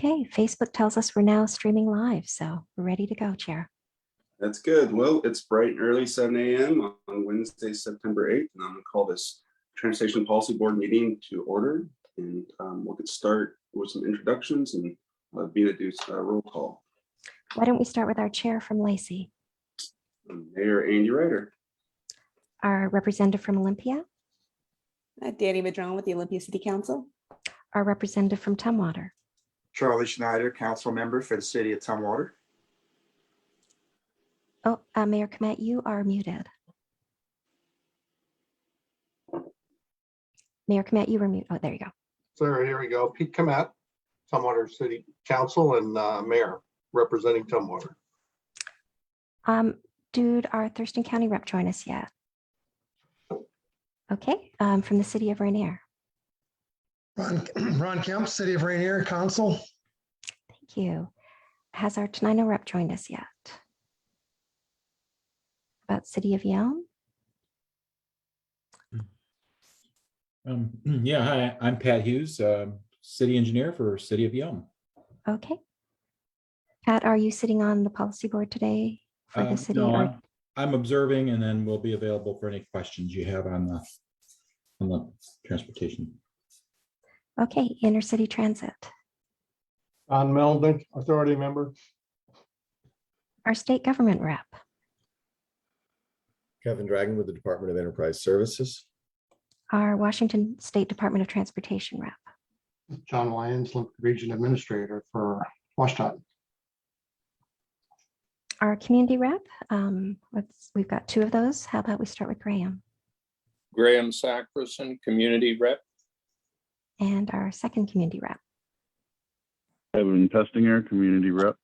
Okay, Facebook tells us we're now streaming live, so we're ready to go, Chair. That's good. Well, it's bright and early, 7 a.m. on Wednesday, September 8th, and I'm going to call this Transportation Policy Board meeting to order. And we'll get started with some introductions and Bina do a roll call. Why don't we start with our chair from Lacey, Mayor Andy Ryder, our representative from Olympia, Danny Madron with the Olympia City Council. our representative from Tumwater, Charlie Schneider, council member for the city of Tumwater. oh, Mayor Komet, you are muted. Mayor Komet, you were muted. Oh, there you go. Sir, here we go. Pete Komet, Tumwater City Council and Mayor representing Tumwater. Did our Thurston County rep join us yet? Okay, from the city of Rainier. Ron Kemp, City of Rainier Council. Thank you. Has our Tenino rep joined us yet? About City of Yelm? Yeah, hi, I'm Pat Hughes, city engineer for City of Yelm. Okay. Pat, are you sitting on the policy board today for the city? No, or- I'm observing, and then we'll be available for any questions you have on the transportation. Okay, intercity transit. Don Melnick, authority member. Our state government rep. Kevin Dragon with the Department of Enterprise Services. Our Washington State Department of Transportation rep. John Lyons, region administrator for Washington. Our community rep. We've got two of those. How about we start with Graham? Graham Sackerson, community rep. And our second community rep. Kevin Testinger, community rep.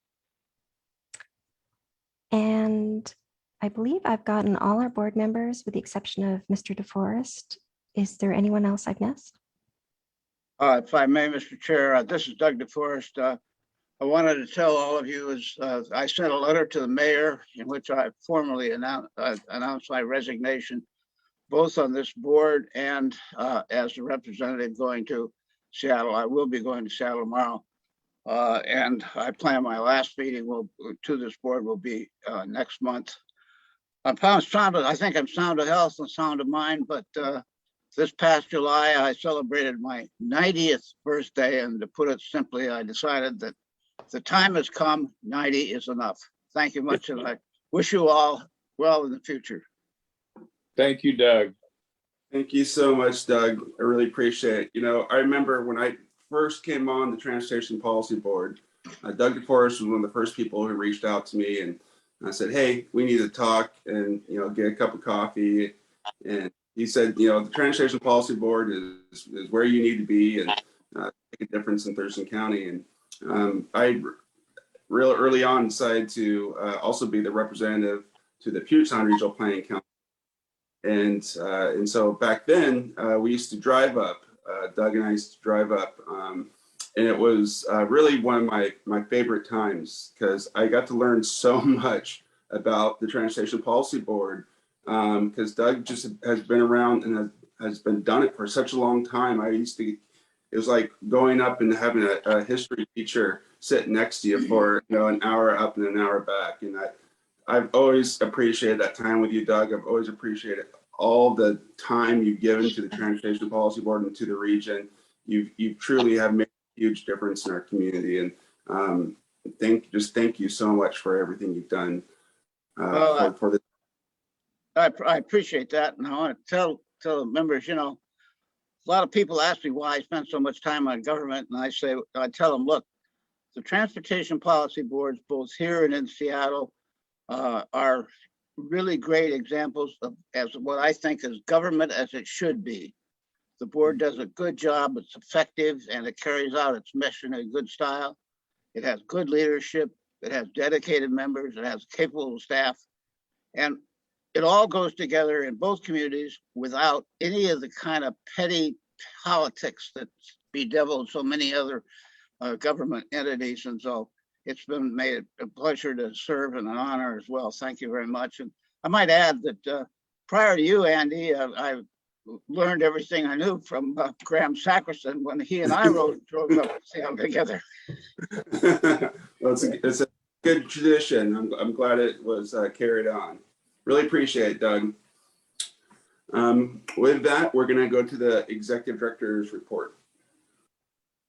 And I believe I've gotten all our board members with the exception of Mr. DeForest. Is there anyone else I've missed? If I may, Mr. Chair, this is Doug DeForest. I wanted to tell all of you I sent a letter to the mayor in which I formally announced my resignation, both on this board and as a representative going to Seattle. I will be going to Seattle tomorrow. And I plan my last meeting to this board will be next month. I think I'm sound of health and sound of mind, but this past July, I celebrated my 90th birthday. And to put it simply, I decided that the time has come, 90 is enough. Thank you much. And I wish you all well in the future. Thank you, Doug. thank you so much, Doug. I really appreciate it. You know, I remember when I first came on the Transportation Policy Board, Doug DeForest was one of the first people who reached out to me, and I said, hey, we need to talk and, you know, get a cup of coffee. And he said, you know, the Transportation Policy Board is where you need to be and make a difference in Thurston County. And I real early on decided to also be the representative to the Puget Sound Regional Planning Council. And so back then we used to drive up, Doug and I used to drive up, and it was really one of my favorite times because I got to learn so much about the Transportation Policy Board because Doug just has been around and has been done it for such a long time. It was like going up and having a history teacher sit next to you for, you know, an hour up and an hour back. And I've always appreciated that time with you, Doug. I've always appreciated all the time you've given to the Transportation Policy Board and to the region. You truly have made a huge difference in our community. And thank you so much for everything you've done for this. I appreciate that. And I want to tell the members, you know, a lot of people ask me why I spend so much time on government. And I tell them, look, the Transportation Policy Boards, both here and in Seattle, are really great examples of what I think is government as it should be. The board does a good job, it's effective, and it carries out its mission in good style. It has good leadership, it has dedicated members, it has capable staff, and it all goes together in both communities without any of the kind of petty politics that bedevil so many other government entities. And so it's been made a pleasure to serve and an honor as well. Thank you very much. And I might add that prior to you, Andy, I learned everything I knew from Graham Sackerson when he and I drove up Salem together. Well, it's a good tradition. I'm glad it was carried on. Really appreciate it, Doug. With that, we're going to go to the executive director's report.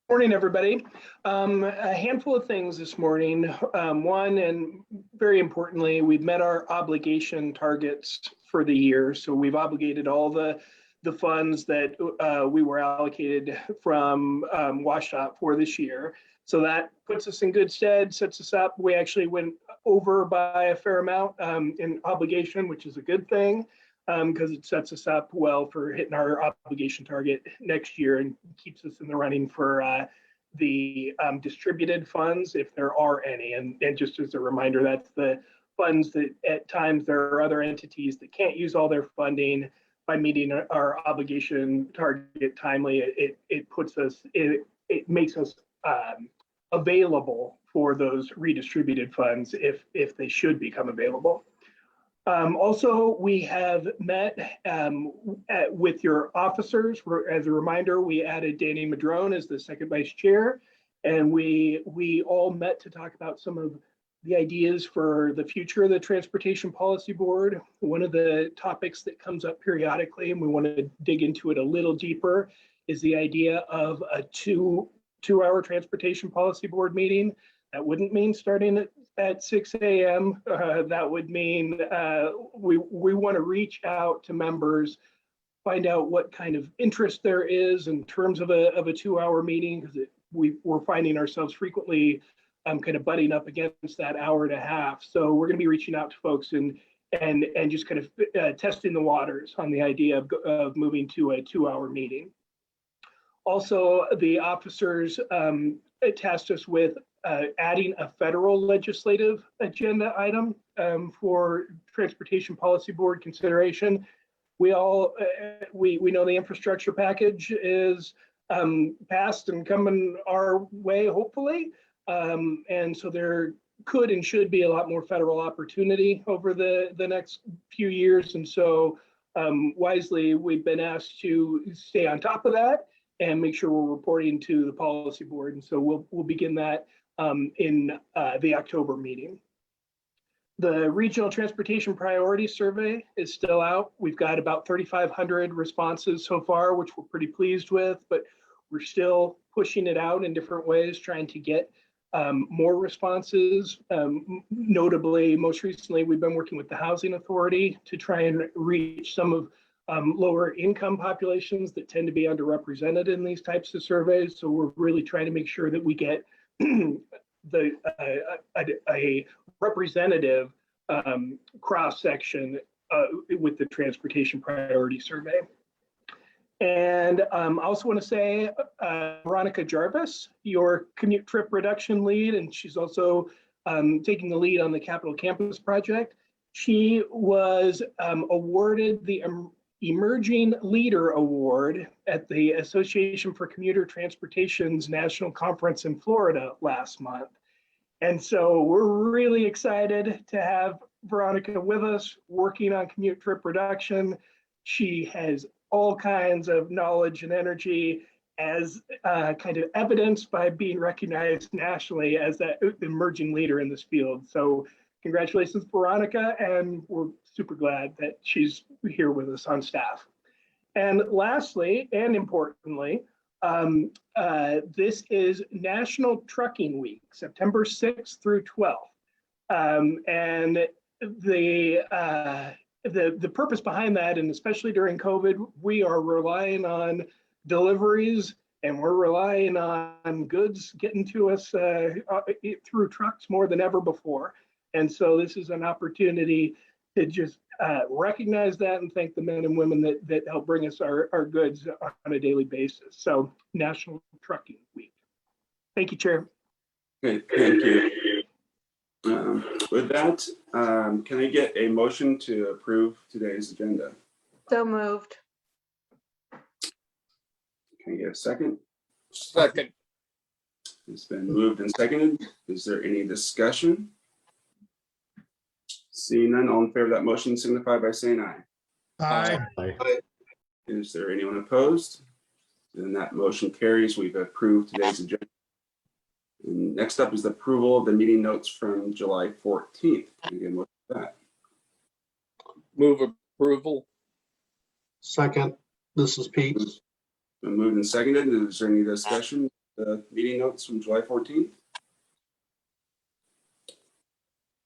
Morning, everybody. A handful of things this morning. One, and very importantly, we've met our obligation targets for the year. So we've obligated all the funds that we were allocated from WashDOT for this year. So that puts us in good stead, sets us up. We actually went over by a fair amount in obligation, which is a good thing, because it sets us up well for hitting our obligation target next year and keeps us in the running for the distributed funds, if there are any. And just as a reminder, that's the funds that at times there are other entities that can't use all their funding. By meeting our obligation target timely, it puts us, it makes us available for those redistributed funds if they should become available. Also, we have met with your officers. As a reminder, we added Danny Madrone as the second vice chair, and we all met to talk about some of the ideas for the future of the Transportation Policy Board. One of the topics that comes up periodically, and we want to dig into it a little deeper, is the idea of a two-hour Transportation Policy Board meeting. That wouldn't mean starting at 6 a.m. That would mean we want to reach out to members, find out what kind of interest there is in terms of a 2-hour meeting, because we're finding ourselves frequently kind of butting up against that hour and a half. So we're going to be reaching out to folks and just kind of testing the waters on the idea of moving to a 2-hour meeting. Also, the officers tasked us with adding a federal legislative agenda item for Transportation Policy Board consideration. We know the infrastructure package is passed and coming our way, hopefully. And so there could and should be a lot more federal opportunity over the next few years. And so wisely, we've been asked to stay on top of that and make sure we're reporting to the policy board. And so we'll begin that in the October meeting. The Regional Transportation Priority Survey is still out. We've got about 3,500 responses so far, which we're pretty pleased with, but we're still pushing it out in different ways, trying to get more responses. Notably, most recently, we've been working with the Housing Authority to try and reach some of lower income populations that tend to be underrepresented in these types of surveys. So we're really trying to make sure that we get a representative cross-section with the Transportation Priority Survey. And I also want to say, Veronica Jarvis, your commute trip reduction lead, and she's also taking the lead on the Capital Campus project. She was awarded the Emerging Leader Award at the Association for Commuter Transportation's National Conference in Florida last month. And so we're really excited to have Veronica with us working on commute trip reduction. She has all kinds of knowledge and energy, as kind of evidenced by being recognized nationally as that emerging leader in this field. So congratulations, Veronica, and we're super glad that she's here with us on staff. And lastly, and importantly, this is National Trucking Week, September 6th through 12th. And the purpose behind that, and especially during COVID, we are relying on deliveries and we're relying on goods getting to us through trucks more than ever before. And so this is an opportunity to just recognize that and thank the men and women that help bring us our goods on a daily basis. So National Trucking Week. Thank you, Chair. Okay, thank you. With that, can I get a motion to approve today's agenda? So moved. Can I get a second? Second. It's been moved and seconded. Is there any discussion? Seeing none, all in favor of that motion signify by saying aye. Aye. Aye. Is there anyone opposed? Then that motion carries. We've approved today's agenda. And next up is the approval of the meeting notes from July 14th. Again, what's that? Move approval. Second, this is Pete. Been moved and seconded. Is there any discussion? The meeting notes from July 14th?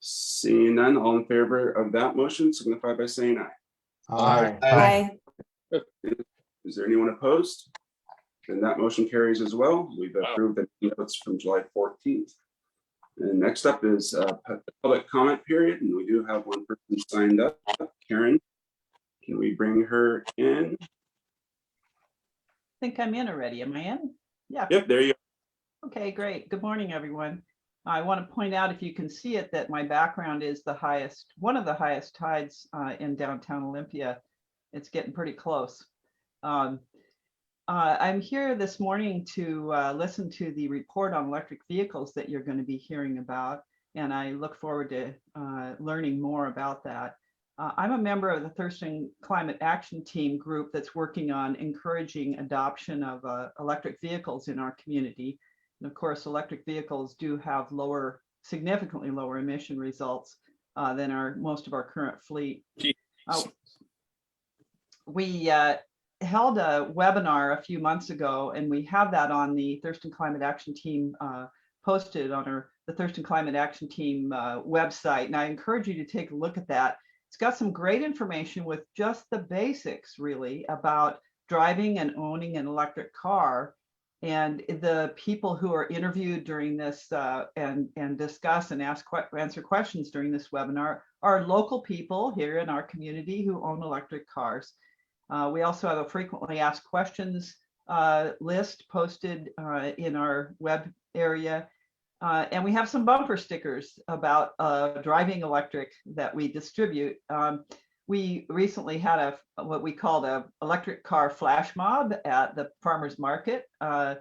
Seeing none, all in favor of that motion signify by saying aye. Aye. Is there anyone opposed? And that motion carries as well. We've approved the notes from July 14th. And next up is public comment period, and we do have one person signed up. Karen, can we bring her in? Think I'm in already. Am I in? Yeah. Yep, there you go. Okay, great. Good morning, everyone. I want to point out, if you can see it, that my background is the highest, one of the highest tides in downtown Olympia. It's getting pretty close. I'm here this morning to listen to the report on electric vehicles that you're going to be hearing about, and I look forward to learning more about that. I'm a member of the Thurston Climate Action Team group that's working on encouraging adoption of electric vehicles in our community. And of course, electric vehicles do have significantly lower emission results than most of our current fleet. We held a webinar a few months ago, and we have that on the Thurston Climate Action Team posted on the Thurston Climate Action Team website. And I encourage you to take a look at that. It's got some great information with just the basics, really, about driving and owning an electric car. And the people who are interviewed during this and discuss and answer questions during this webinar are local people here in our community who own electric cars. We also have a frequently asked questions list posted in our web area. And we have some bumper stickers about driving electric that we distribute. We recently had what we called a electric car flash mob at the farmers market a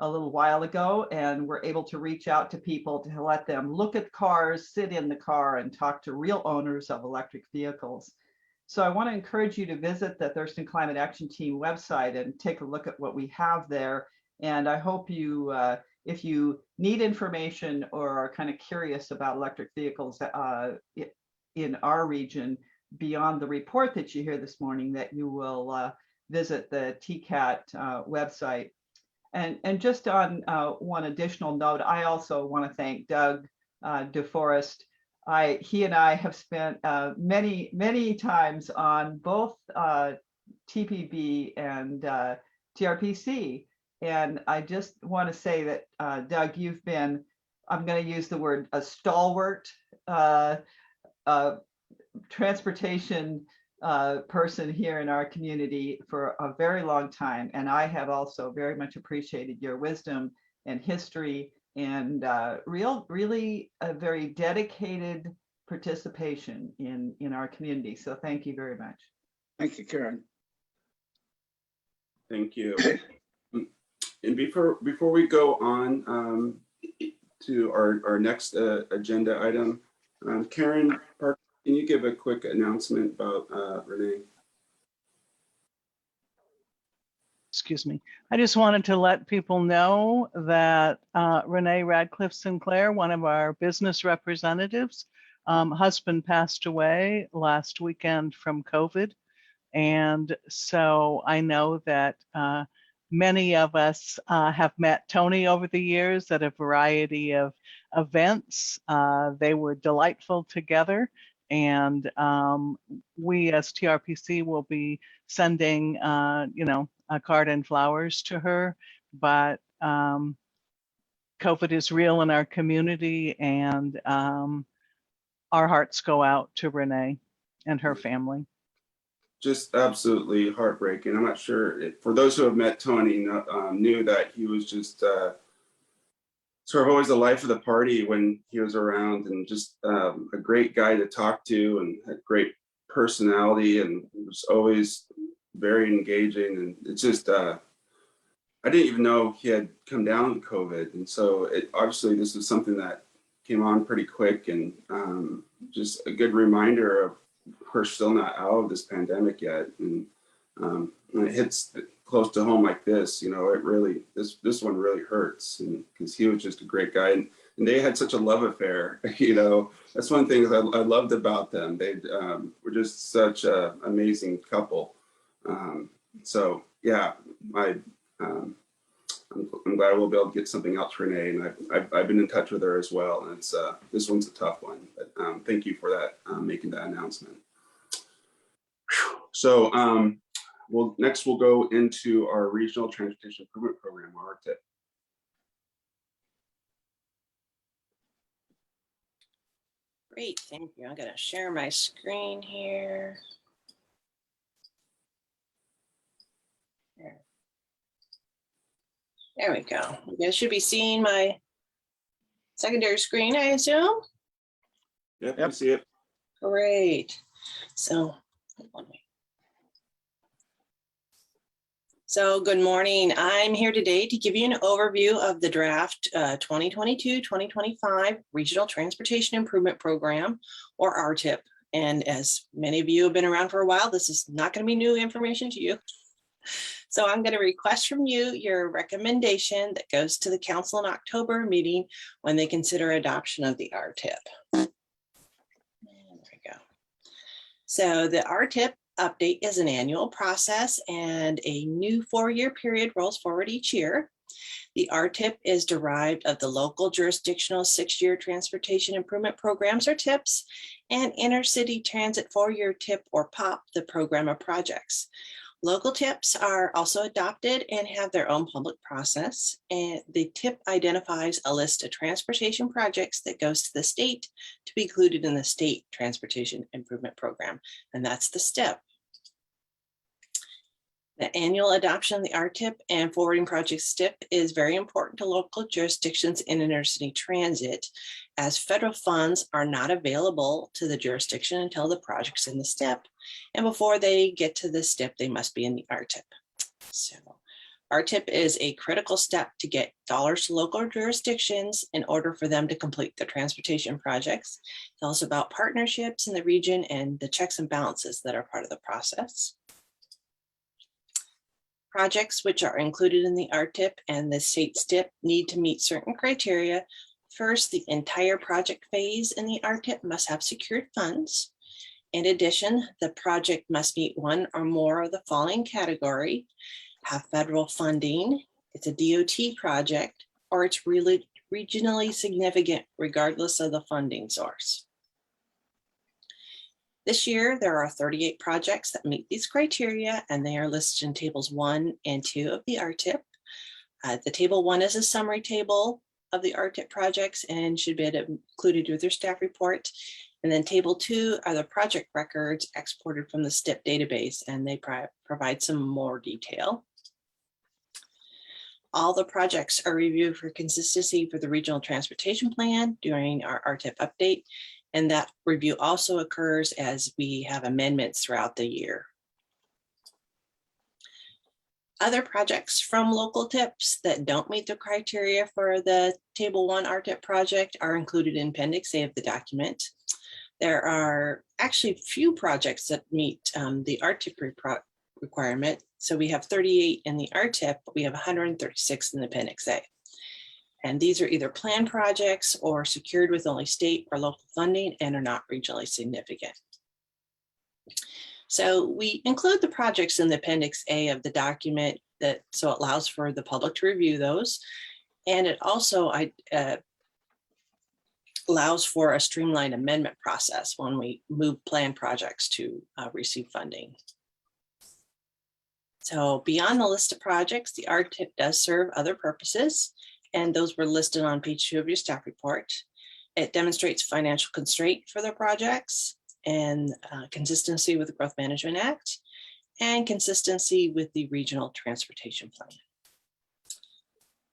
little while ago, and we're able to reach out to people to let them look at cars, sit in the car, and talk to real owners of electric vehicles. So I want to encourage you to visit the Thurston Climate Action Team website and take a look at what we have there. And I hope you, if you need information or are kind of curious about electric vehicles in our region, beyond the report that you hear this morning, that you will visit the TCAT website. And just on one additional note, I also want to thank Doug DeForest. He and I have spent many times on both TPB and TRPC. And I just want to say that, Doug, you've been, I'm going to use the word, a stalwart transportation person here in our community for a very long time. And I have also very much appreciated your wisdom and history and really a very dedicated participation in our community. So thank you very much. Thank you, Karen. Thank you. And before we go on to our next agenda item, Karen Park, can you give a quick announcement about Renee? Excuse me. I just wanted to let people know that Renee Radcliffe Sinclair, one of our business representatives, husband passed away last weekend from COVID. And so I know that many of us have met Tony over the years at a variety of events. They were delightful together. And we as TRPC will be sending, a card and flowers to her. But COVID is real in our community, and our hearts go out to Renee and her family. Just absolutely heartbreaking. I'm not sure for those who have met Tony knew that he was just sort of always the life of the party when he was around, and just a great guy to talk to, and had great personality, and was always very engaging. And it's just I didn't even know he had come down with COVID, and so obviously this was something that came on pretty quick, and just a good reminder of course still not out of this pandemic yet, and when it hits close to home like this, it really, this one really hurts, and because he was just a great guy, and they had such a love affair. That's one thing that I loved about them. They were just such an amazing couple. So yeah, I'm glad we'll be able to get something out to Renee, and I've been in touch with her as well. And it's this one's a tough one, but thank you for that, making that announcement. So next we'll go into our Regional Transportation Improvement Program, or RTIP. Great, thank you. I'm going to share my screen here. There we go. You guys should be seeing my secondary screen, I assume. Yep, I see it. Great. So, good morning. I'm here today to give you an overview of the draft 2022-2025 Regional Transportation Improvement Program, or RTIP. And as many of you have been around for a while, this is not going to be new information to you. So I'm going to request from you your recommendation that goes to the council in October meeting when they consider adoption of the RTIP. There we go. So the RTIP update is an annual process, and a new 4-year period rolls forward each year. The RTIP is derived of the local jurisdictional 6-year transportation improvement programs, or TIPs, and intercity transit 4-year TIP, or POP, the program of projects. Local TIPs are also adopted and have their own public process, and the TIP identifies a list of transportation projects that goes to the state to be included in the state transportation improvement program, and that's the STIP. The annual adoption of the RTIP and forwarding project STIP is very important to local jurisdictions in intercity transit, as federal funds are not available to the jurisdiction until the project's in the STIP. And before they get to the STIP, they must be in the RTIP. So RTIP is a critical step to get dollars to local jurisdictions in order for them to complete their transportation projects. It's also about partnerships in the region and the checks and balances that are part of the process. Projects which are included in the RTIP and the state STIP need to meet certain criteria. First, the entire project phase in the RTIP must have secured funds. In addition, the project must meet one or more of the following category: have federal funding, it's a DOT project, or it's really regionally significant regardless of the funding source. This year, there are 38 projects that meet these criteria, and they are listed in tables 1 and 2 of the RTIP. The table 1 is a summary table of the RTIP projects and should be included with your staff report. And then table 2 are the project records exported from the STIP database, and they provide some more detail. All the projects are reviewed for consistency for the regional transportation plan during our RTIP update. And that review also occurs as we have amendments throughout the year. Other projects from local TIPs that don't meet the criteria for the Table 1 RTIP project are included in Appendix A of the document. There are actually few projects that meet the RTIP requirement. So we have 38 in the RTIP, but we have 136 in the Appendix A. And these are either planned projects or secured with only state or local funding and are not regionally significant. So we include the projects in the Appendix A of the document so it allows for the public to review those. And it also allows for a streamlined amendment process when we move planned projects to receive funding. So beyond the list of projects, the RTIP does serve other purposes, and those were listed on page 2 of your staff report. It demonstrates financial constraint for the projects and consistency with the Growth Management Act and consistency with the Regional Transportation Plan.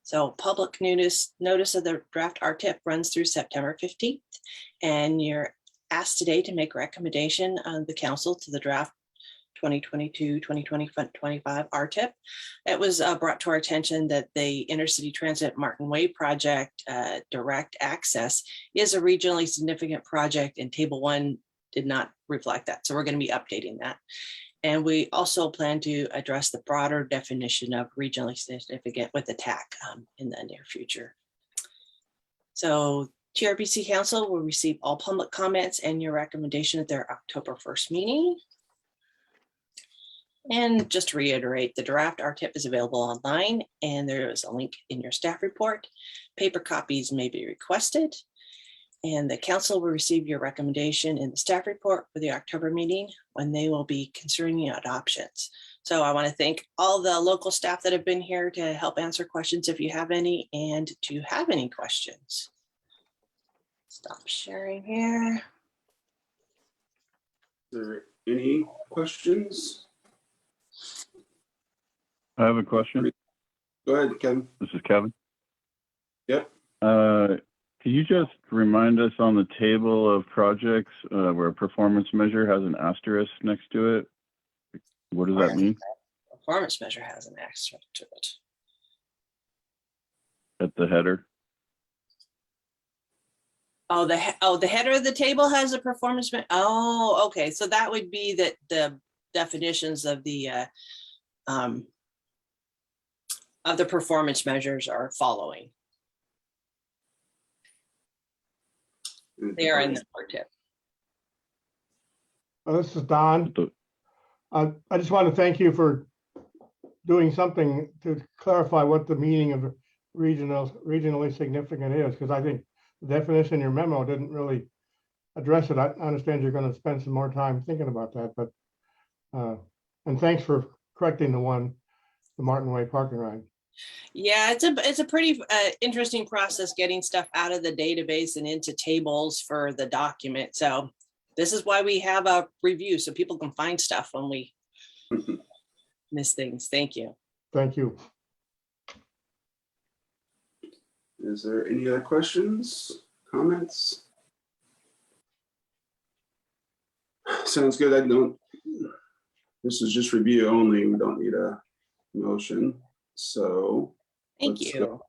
So public notice of the draft RTIP runs through September 15th, and you're asked today to make a recommendation of the council to the draft 2022-2025 RTIP. It was brought to our attention that the Intercity Transit Martin Way project, direct access, is a regionally significant project, and Table 1 did not reflect that. So we're going to be updating that. And we also plan to address the broader definition of regionally significant with the TAC in the near future. So TRPC Council will receive all public comments and your recommendation at their October 1st meeting. And just to reiterate, the draft RTIP is available online and there is a link in your staff report. Paper copies may be requested. And the council will receive your recommendation in the staff report for the October meeting when they will be considering adoptions. So I want to thank all the local staff that have been here to help answer questions if you have any, and do you have any questions? Stop sharing here. Is there any questions? I have a question. Go ahead, Kevin. This is Kevin. Yep. Can you just remind us on the table of projects where a performance measure has an asterisk next to it? What does that mean? Performance measure has an asterisk to it. At the header? Oh, the header of the table has a performance. Oh, okay. So that would be that the definitions of the performance measures are following. They are in the RTIP. This is Don. I just want to thank you for doing something to clarify what the meaning of regionally significant is, because I think the definition in your memo didn't really address it. I understand you're going to spend some more time thinking about that, but and thanks for correcting the Martin Way parking ride. Yeah, it's a pretty interesting process getting stuff out of the database and into tables for the document. So this is why we have a review, so people can find stuff when we miss things. Thank you. Thank you. Is there any other questions, comments? Sounds good. This is just review only. We don't need a motion. So thank you.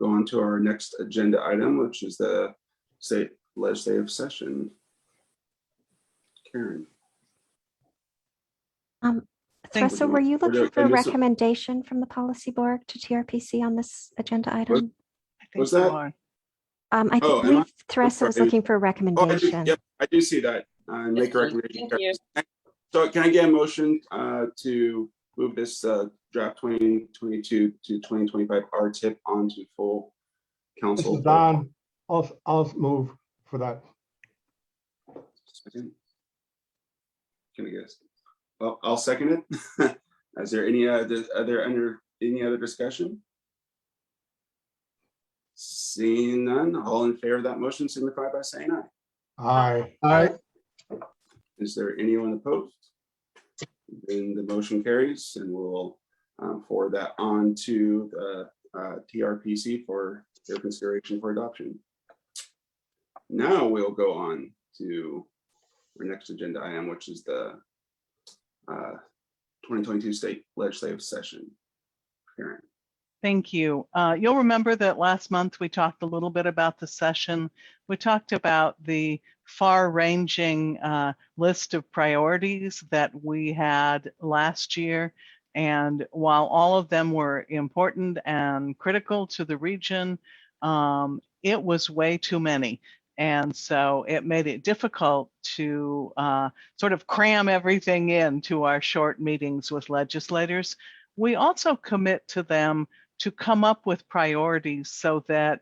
Go on to our next agenda item, which is the state legislative session. Karen. Theresa, were you looking for a recommendation from the policy board to TRPC on this agenda item? Was that? I believe Theresa was looking for a Oh, recommendation. yep, I do see that. Make a recommendation. Thank you. So can I get a motion to move this draft 2022 to 2025 RTIP onto full council? This is Don. I'll move for that. Second. Can I guess? Well, I'll second it. Is there any other discussion? Seeing none, all in favor of that motion signify by saying aye. Aye. Is there anyone opposed? Then the motion carries, and we'll forward that on to the TRPC for their consideration for adoption. Now we'll go on to our next agenda item, which is the 2022 state legislative session. Karen. Thank you. You'll remember that last month we talked a little bit about the session. We talked about the far-ranging list of priorities that we had last year. And while all of them were important and critical to the region, it was way too many. And so it made it difficult to sort of cram everything into our short meetings with legislators. We also commit to them to come up with priorities so that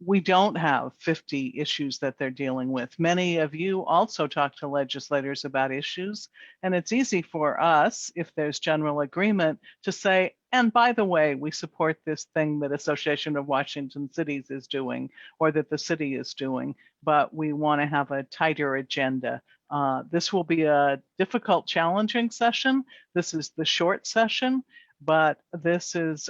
we don't have 50 issues that they're dealing with. Many of you also talk to legislators about issues, and it's easy for us, if there's general agreement, to say, and by the way, we support this thing that Association of Washington Cities is doing, or that the city is doing, but we want to have a tighter agenda. This will be a difficult, challenging session. This is the short session, but this is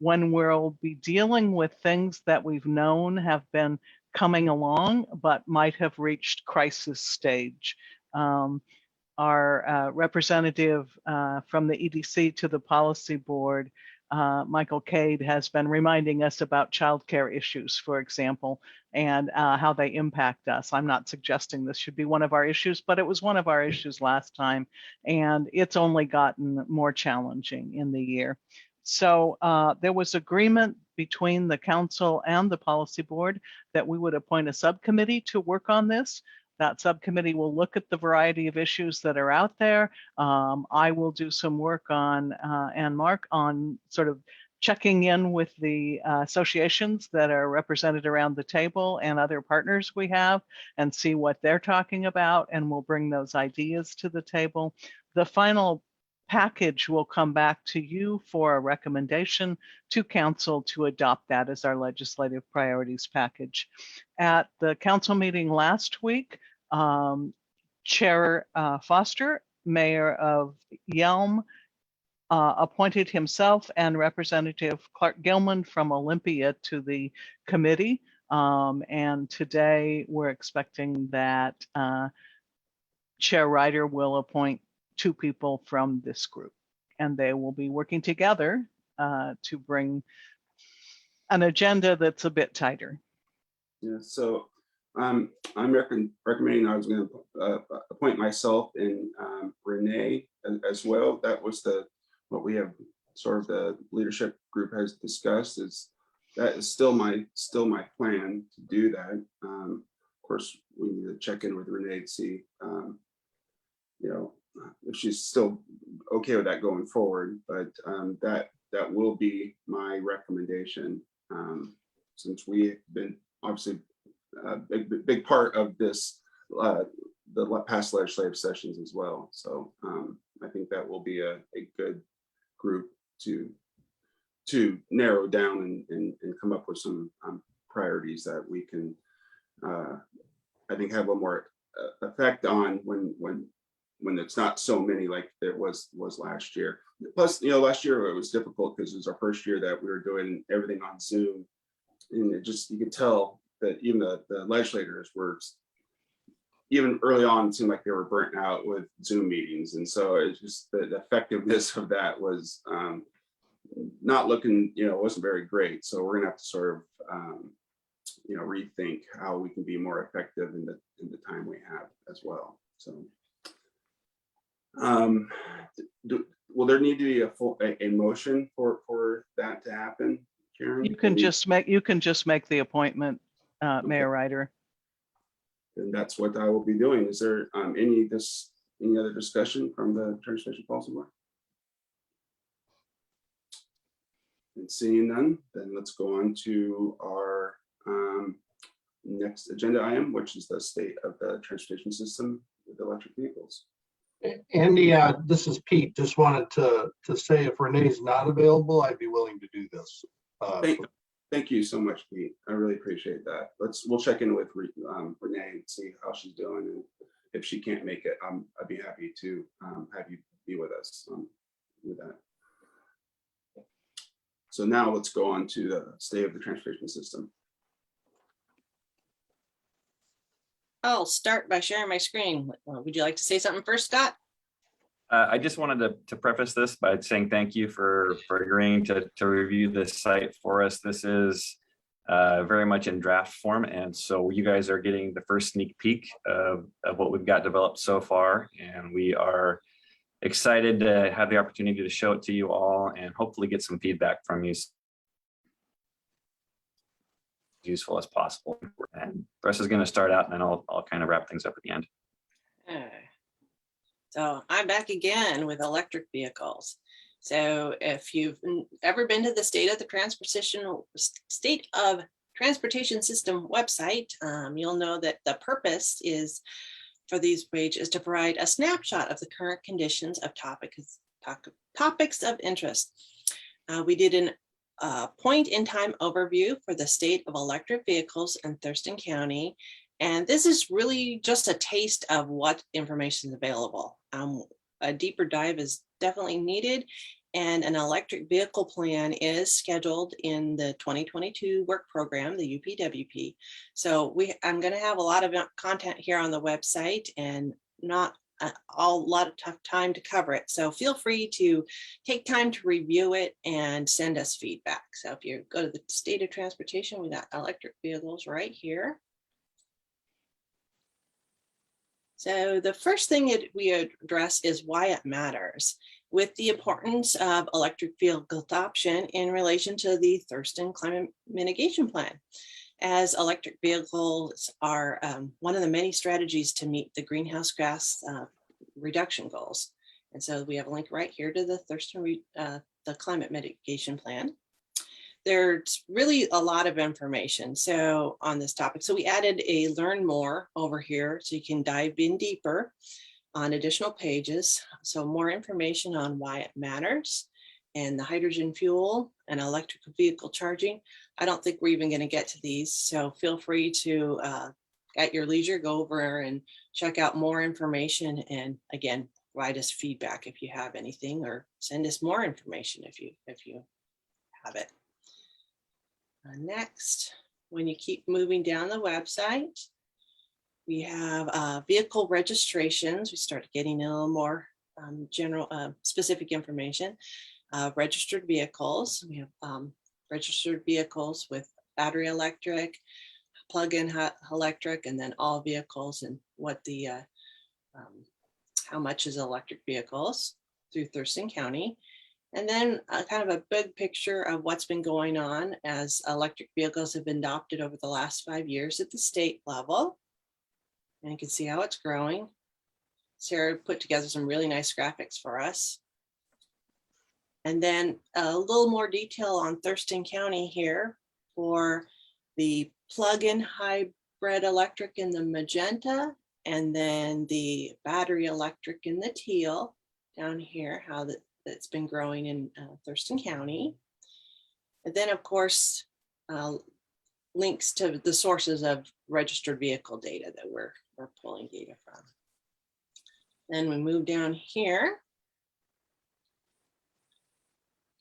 when we'll be dealing with things that we've known have been coming along, but might have reached crisis stage. Our representative from the EDC to the policy board Michael Cade has been reminding us about childcare issues, for example, and how they impact us. I'm not suggesting this should be one of our issues, but it was one of our issues last time, and it's only gotten more challenging in the year. So there was agreement between the council and the policy board that we would appoint a subcommittee to work on this. That subcommittee will look at the variety of issues that are out there. I will do some work on, and Mark, on sort of checking in with the associations that are represented around the table and other partners we have and see what they're talking about, and we'll bring those ideas to the table. The final package will come back to you for a recommendation to council to adopt that as our legislative priorities package. At the council meeting last week, Chair Foster, Mayor of Yelm, appointed himself and Representative Clark Gilman from Olympia to the committee. And today we're expecting that Chair Ryder will appoint 2 people from this group, and they will be working together to bring an agenda that's a bit tighter. Yeah, so I'm recommending I was going to appoint myself and Renee as well. That was what we have sort of the leadership group has discussed. That is still my plan to do that. Of course, we need to check in with Renee to see if she's still okay with that going forward. But that will be my recommendation, since we've been obviously a big part of this, the past legislative sessions as well. So I think that will be a good group to narrow down and come up with some priorities that we can, I think, have a more effect on when it's not so many like there was last year. Plus, last year it was difficult because it was our first year that we were doing everything on Zoom, and you could tell that even the legislators were, even early on, it seemed like they were burnt out with Zoom meetings. And so it's just the effectiveness of that was not looking, wasn't very great. So we're gonna have to sort of, rethink how we can be more effective in the time we have as well. So will there need to be a motion for that to happen, Karen? You can just make the appointment, Mayor Ryder. And that's what I will be doing. Is there any other discussion from the Transportation Policy Board? And seeing none, then let's go on to our next agenda item, which is the state of the transportation system with electric vehicles. Andy, this is Pete. Just wanted to say if Renee's not available, I'd be willing to do this. Thank you so much, Pete. I really appreciate that. We'll check in with Renee and see how she's doing, and if she can't make it, I'd be happy to have you be with us with that. So now let's go on to the state of the transportation system. I'll start by sharing my screen. Would you like to say something first, Scott? I just wanted to preface this by saying thank you for agreeing to review this site for us. This is very much in draft form, and so you guys are getting the first sneak peek of what we've got developed so far, and we are excited to have the opportunity to show it to you all and hopefully get some feedback from you as useful as possible. And the rest is going to start out, and then I'll kind of wrap things up at the end. So I'm back again with electric vehicles. So if you've ever been to the State of Transportation System website, you'll know that the purpose is for these pages to provide a snapshot of the current conditions of topics of interest. We did a point in time overview for the state of electric vehicles in Thurston County. And this is really just a taste of what information is available. A deeper dive is definitely needed, and an electric vehicle plan is scheduled in the 2022 work program, the UPWP. So I'm going to have a lot of content here on the website, and not a lot of tough time to cover it. So feel free to take time to review it and send us feedback. So if you go to the state of transportation, we got electric vehicles right here. So the first thing that we address is why it matters, with the importance of electric vehicle adoption in relation to the Thurston Climate Mitigation Plan, as electric vehicles are one of the many strategies to meet the greenhouse gas reduction goals. And so we have a link right here to the Thurston the Climate Mitigation Plan. There's really a lot of information on this topic. So we added a learn more over here so you can dive in deeper on additional pages. So more information on why it matters and the hydrogen fuel and electric vehicle charging. I don't think we're even going to get to these. So feel free to, at your leisure, go over and check out more information. And again, write us feedback if you have anything, or send us more information if you have it. Next, when you keep moving down the website, we have vehicle registrations. We started getting a little more general, specific information. Registered vehicles. We have registered vehicles with battery electric, plug-in electric, and then all vehicles, and what the how much is electric vehicles through Thurston County. And then kind of a big picture of what's been going on as electric vehicles have been adopted over the last 5 years at the state level. And you can see how it's growing. Sarah put together some really nice graphics for us. And then a little more detail on Thurston County here for the plug-in hybrid electric in the magenta, and then the battery electric in the teal down here, how that's been growing in Thurston County. And then of course, links to the sources of registered vehicle data that we're pulling data from. Then we move down here,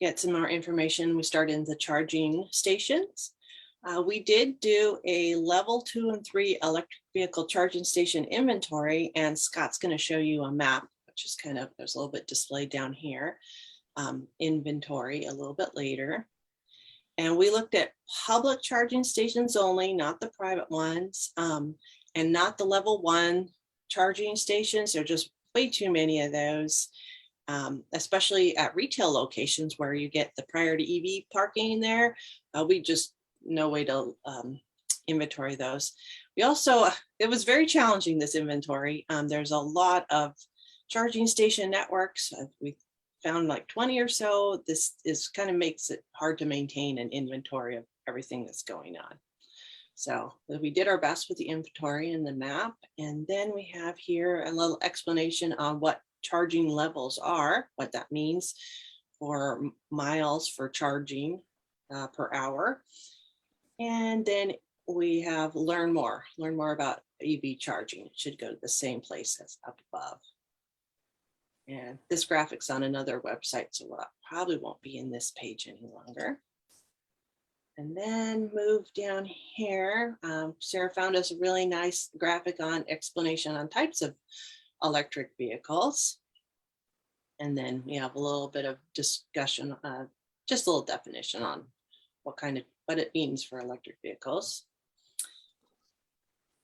get some more information. We start in the charging stations. We did do a level 2 and 3 electric vehicle charging station inventory, and Scott's going to show you a map, which is kind of, there's a little bit displayed down here, inventory a little bit later. And we looked at public charging stations only, not the private ones, and not the level 1 charging stations. There are just way too many of those, especially at retail locations where you get the priority EV parking there. We just, no way to inventory those. We also, it was very challenging, this inventory. There's a lot of charging station networks. We found like 20 or so. This is kind of makes it hard to maintain an inventory of everything that's going on. So we did our best with the inventory and the map. And then we have here a little explanation on what charging levels are, what that means for miles for charging per hour. And then we have learn more about EV charging. It should go to the same place as up above. And this graphic's on another website, so it probably won't be in this page any longer. And then move down here. Sarah found us a really nice graphic on explanation on types of electric vehicles. And then we have a little bit of discussion, just a little definition on what it means for electric vehicles.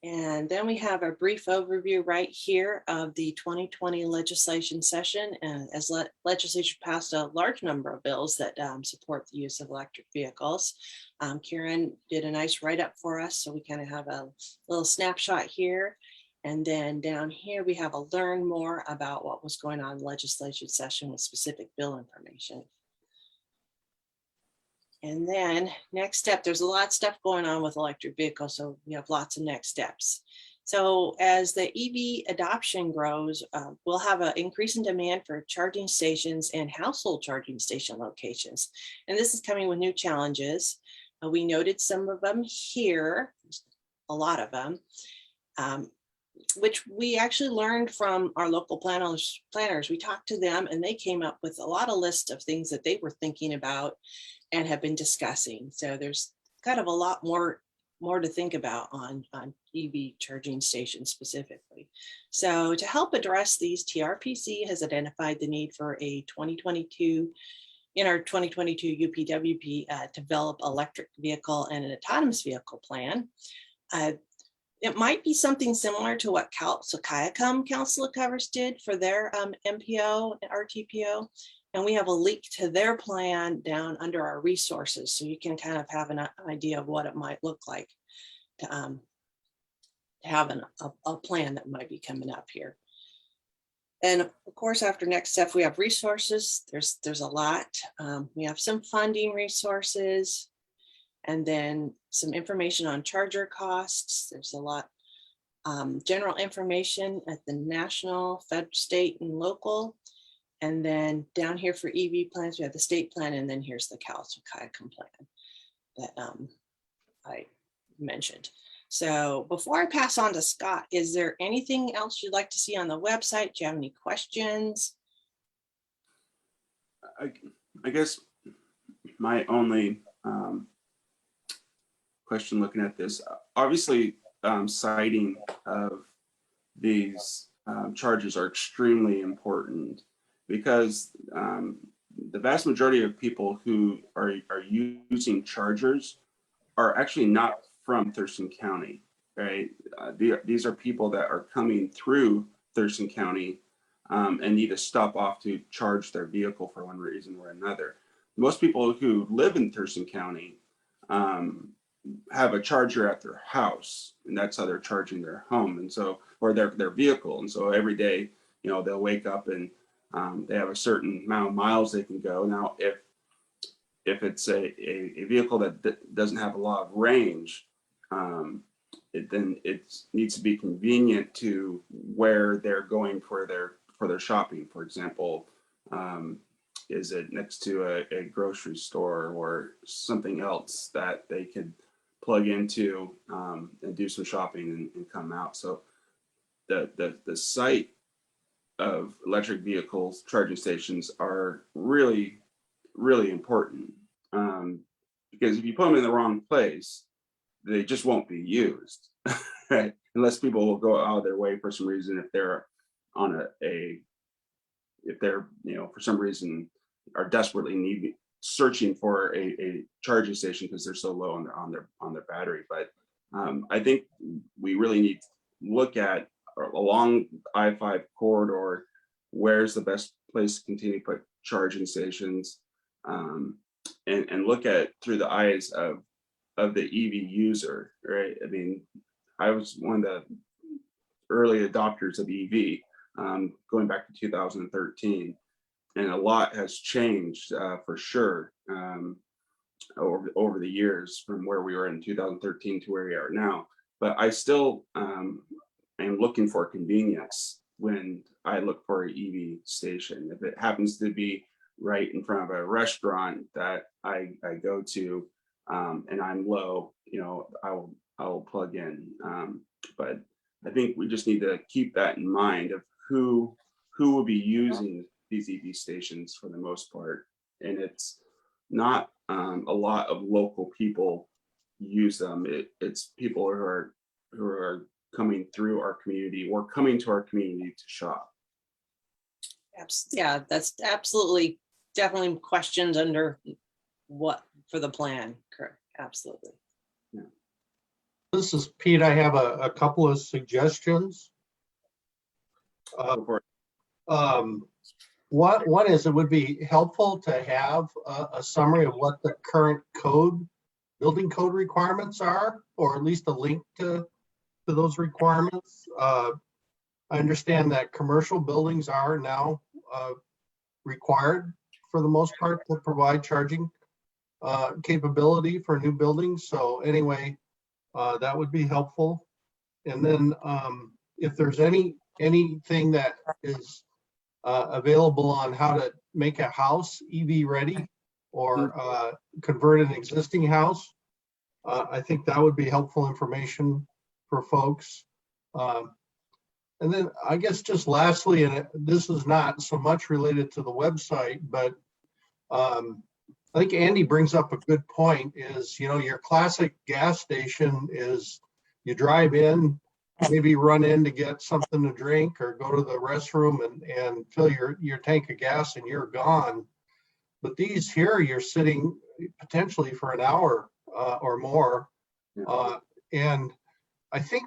And then we have a brief overview right here of the 2020 legislation session. And as legislature passed a large number of bills that support the use of electric vehicles. Karen did a nice write-up for us, so we kind of have a little snapshot here. And then down here, we have a learn more about what was going on in the legislation session with specific bill information. And then next step, there's a lot of stuff going on with electric vehicles, so we have lots of next steps. So as the EV adoption grows, we'll have an increase in demand for charging stations and household charging station locations. And this is coming with new challenges. We noted some of them here, a lot of them, which we actually learned from our local planners. We talked to them and they came up with a lot of lists of things that they were thinking about and have been discussing. So there's kind of a lot more to think about on EV charging stations specifically. So to help address these, TRPC has identified the need for a 2022 UPWP develop electric vehicle and an autonomous vehicle plan. It might be something similar to what Sokiacum Council of Governments did for their MPO and RTPO. And we have a link to their plan down under our resources. So you can kind of have an idea of what it might look like to have a plan that might be coming up here. And of course, after next step, we have resources. There's a lot. We have some funding resources, and then some information on charger costs. There's a lot, general information at the national, federal, state, and local. And then down here for EV plans, we have the state plan, and then here's the Sokiacum plan that I mentioned. So before I pass on to Scott, is there anything else you'd like to see on the website? Do you have any questions? I guess my only question looking at this, obviously siting of these charges are extremely important, because the vast majority of people who are using chargers are actually not from Thurston County, right? These are people that are coming through Thurston County and need to stop off to charge their vehicle for one reason or another. Most people who live in Thurston County have a charger at their house, and that's how they're charging their home, and so, or their vehicle. And so every day, you know, they'll wake up and they have a certain amount of miles they can go. Now, if it's a vehicle that doesn't have a lot of range, then it needs to be convenient to where they're going for their shopping. For example, is it next to a grocery store or something else that they could plug into and do some shopping and come out? So the site of electric vehicles charging stations are really, really important, because if you put them in the wrong place, they just won't be used, right? Unless people will go out of their way for some reason, if they're on if they're, you know, for some reason are desperately searching for a charging station because they're so low on their battery. But I think we really need to look at along I-5 corridor, where's the best place to continue to put charging stations, and look at through the eyes of the EV user, right? I mean, I was one of the early adopters of EV, going back to 2013, and a lot has changed for sure over the years from where we were in 2013 to where we are now. But I still am looking for convenience when I look for an EV station. If it happens to be right in front of a restaurant that I go to, and I'm low, you know, I will plug in. But I think we just need to keep that in mind of who will be using these EV stations for the most part. And it's not a lot of local people use them. It's people who are coming through our community or coming to our community to shop. Yeah, that's absolutely, definitely questions under what for the plan. Correct. Absolutely. Yeah. This is Pete. I have a couple of suggestions. One is, it would be helpful to have a summary of what the current building code requirements are, or at least a link to those requirements. I understand that commercial buildings are now required for the most part to provide charging capability for new buildings. So anyway, that would be helpful. And then if there's anything that is available on how to make a house EV ready or convert an existing house, I think that would be helpful information for folks. And then I guess just lastly, and this is not so much related to the website, but I think Andy brings up a good point, is, you know, your classic gas station is you drive in, maybe run in to get something to drink or go to the restroom and fill your tank of gas and you're gone. But these here, you're sitting potentially for an hour or more. And I think,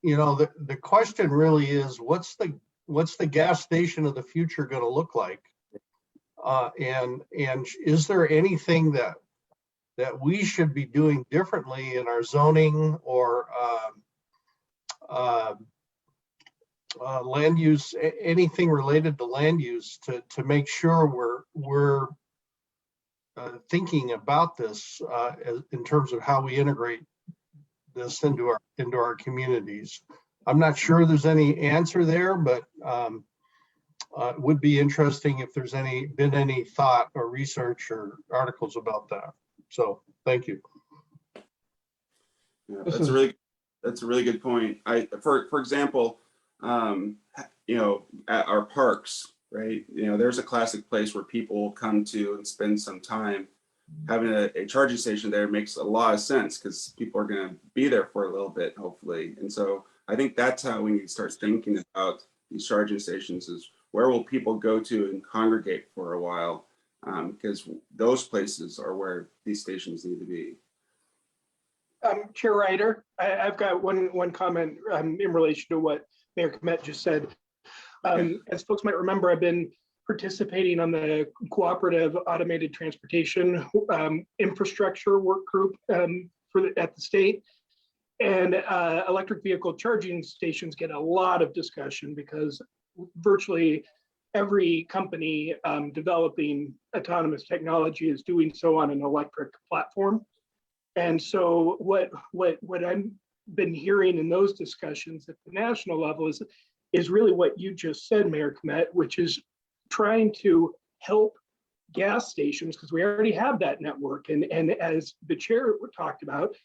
you know, the question really is, what's the gas station of the future going to look like? And is there anything that we should be doing differently in our zoning or land use, anything related to land use to make sure we're thinking about this in terms of how we integrate this into our communities. I'm not sure there's any answer there, but it would be interesting if there's been any thought or research or articles about that. So thank you. Yeah, that's a really good point. For example, you know, at our parks, right? You know, there's a classic place where people come to and spend some time. Having a charging station there makes a lot of sense because people are going to be there for a little bit, hopefully. And so I think that's how we need to start thinking about these charging stations: is where will people go to and congregate for a while? Because those places are where these stations need to be. Chair Ryder, I've got one comment in relation to what Mayor Komet just said. As folks might remember, I've been participating on the Cooperative Automated Transportation Infrastructure Work Group at the state. And electric vehicle charging stations get a lot of discussion because virtually every company developing autonomous technology is doing so on an electric platform. And so what I've been hearing in those discussions at the national level is really what you just said, Mayor Komet, which is trying to help gas stations, because we already have that network. And as the chair talked about,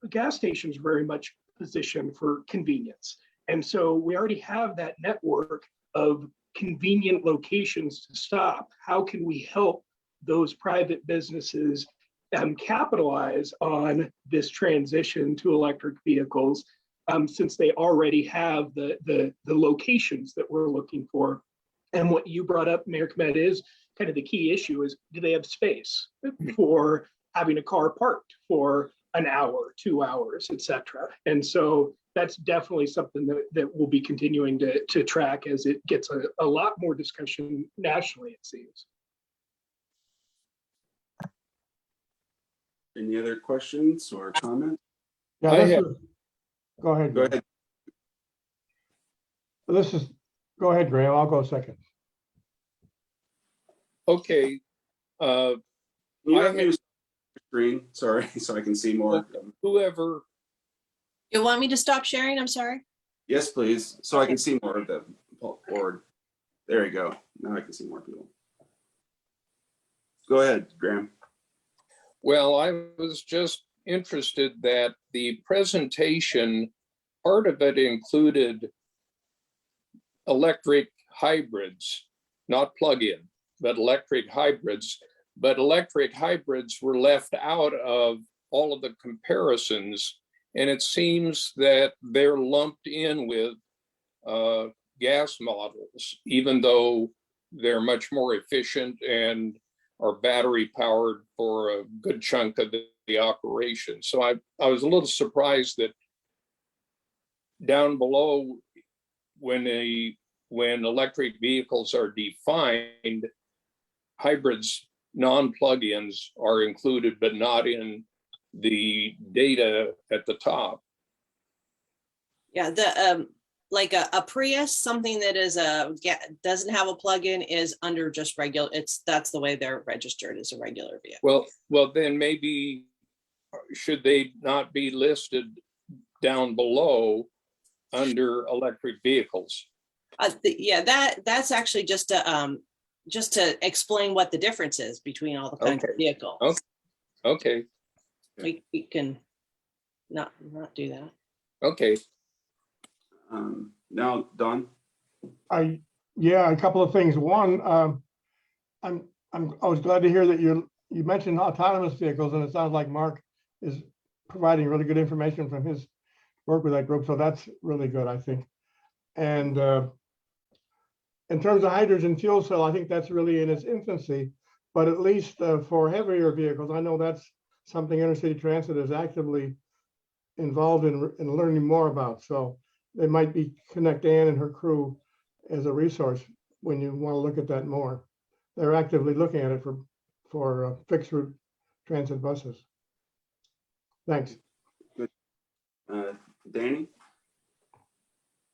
gas stations are very much positioned for convenience. And so we already have that network of convenient locations to stop. How can we help those private businesses capitalize on this transition to electric vehicles, since they already have the locations that we're looking for? And what you brought up, Mayor Komet, is kind of the key issue: is do they have space for having a car parked for an hour, 2 hours, et cetera? And so that's definitely something that we'll be continuing to track as it gets a lot more discussion nationally, it seems. Any other questions or comments? Yeah, go ahead. Go ahead. Go ahead, Graham. I'll go second. Okay. Can you have your screen? Sorry, so I can see more. Whoever. You want me to stop sharing? I'm sorry. Yes, please, so I can see more of the board. There you go. Now I can see more people. Go ahead, Graham. Well, I was just interested that the presentation, part of it included electric hybrids, not plug-in, but electric hybrids. But electric hybrids were left out of all of the comparisons. And it seems that they're lumped in with gas models, even though they're much more efficient and are battery powered for a good chunk of the operation. So I was a little surprised that down below, when electric vehicles are defined, hybrids, non-plug-ins are included, but not in the data at the top. Yeah, like a Prius, something that is doesn't have a plug-in, is under just regular. That's the way they're registered as a regular vehicle. Well, then maybe should they not be listed down below under electric vehicles? Yeah, that's actually just to explain what the difference is between all the kinds of vehicles. Okay. We can not do that. Okay. Now, Don. Yeah, a couple of things. One, I was glad to hear that you mentioned autonomous vehicles, and it sounds like Mark is providing really good information from his work with that group. So that's really good, I think. And in terms of hydrogen fuel cell, I think that's really in its infancy, but at least for heavier vehicles, I know that's something Intercity Transit is actively involved in learning more about. So they might be connect Ann and her crew as a resource when you want to look at that more. They're actively looking at it for fixed route transit buses. Thanks. Good. Danny?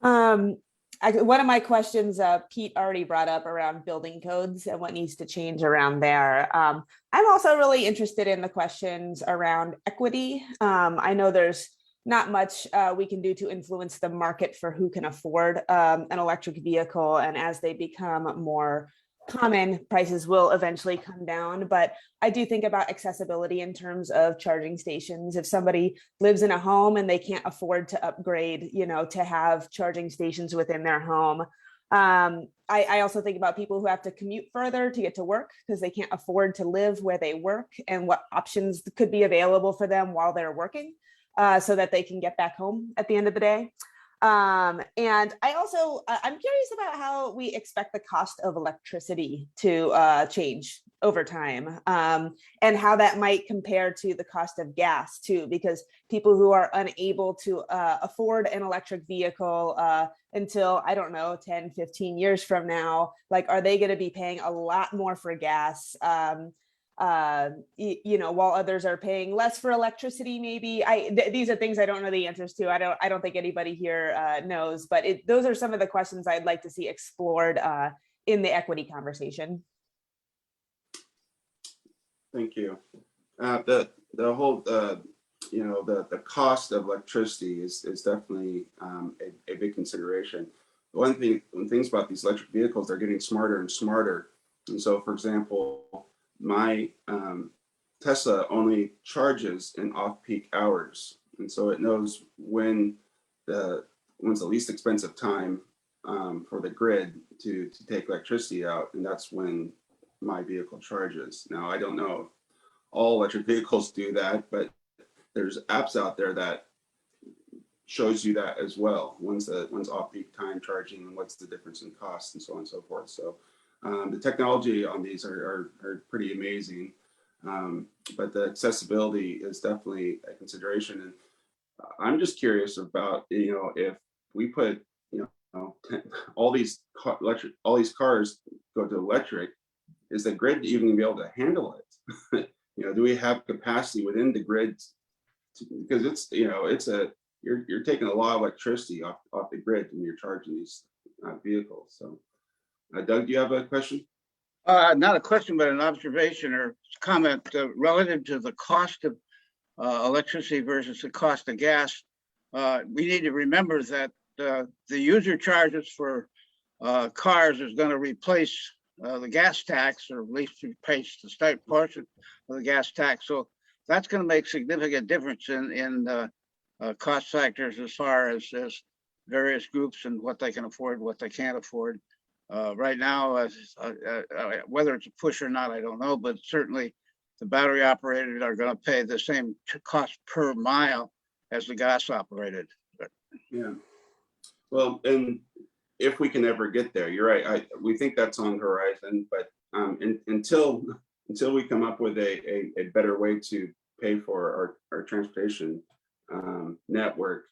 One of my questions, Pete already brought up around building codes and what needs to change around there. I'm also really interested in the questions around equity. I know there's not much we can do to influence the market for who can afford an electric vehicle. And as they become more common, prices will eventually come down. But I do think about accessibility in terms of charging stations. If somebody lives in a home and they can't afford to upgrade, to have charging stations within their home. I also think about people who have to commute further to get to work because they can't afford to live where they work, and what options could be available for them while they're working so that they can get back home at the end of the day. And I'm curious about how we expect the cost of electricity to change over time, and how that might compare to the cost of gas too, because people who are unable to afford an electric vehicle until, I don't know, 10, 15 years from now, like, are they going to be paying a lot more for gas? While others are paying less for electricity, maybe. These are things I don't know the answers to. I don't think anybody here knows, but those are some of the questions I'd like to see explored in the equity conversation. Thank you. The whole the cost of electricity is definitely a big consideration. One things about these electric vehicles, they're getting smarter and smarter. And so, for example, my Tesla only charges in off-peak hours, and so it knows when's the least expensive time for the grid to take electricity out, and that's when my vehicle charges. Now, I don't know if all electric vehicles do that, but there's apps out there that shows you that as well. When's off-peak time charging, and what's the difference in cost, and so on and so forth. So the technology on these are pretty amazing, but the accessibility is definitely a consideration. And I'm just curious about, if we put, all these cars go to electric, is the grid even gonna be able to handle it? Do we have capacity within the grid? Because it's you're taking a lot of electricity off the grid when you're charging these vehicles. So, Doug, do you have a question? Not a question, but an observation or comment relative to the cost of electricity versus the cost of gas. We need to remember that the user charges for cars is going to replace the gas tax, or at least replace the state portion of the gas tax. So that's going to make significant difference in cost factors as far as various groups and what they can afford, what they can't afford. Right now, whether it's a push or not, I don't know, but certainly the battery operated are going to pay the same cost per mile as the gas operated. Yeah. Well, and if we can ever get there, you're right. We think that's on the horizon, but until we come up with a better way to pay for our transportation network,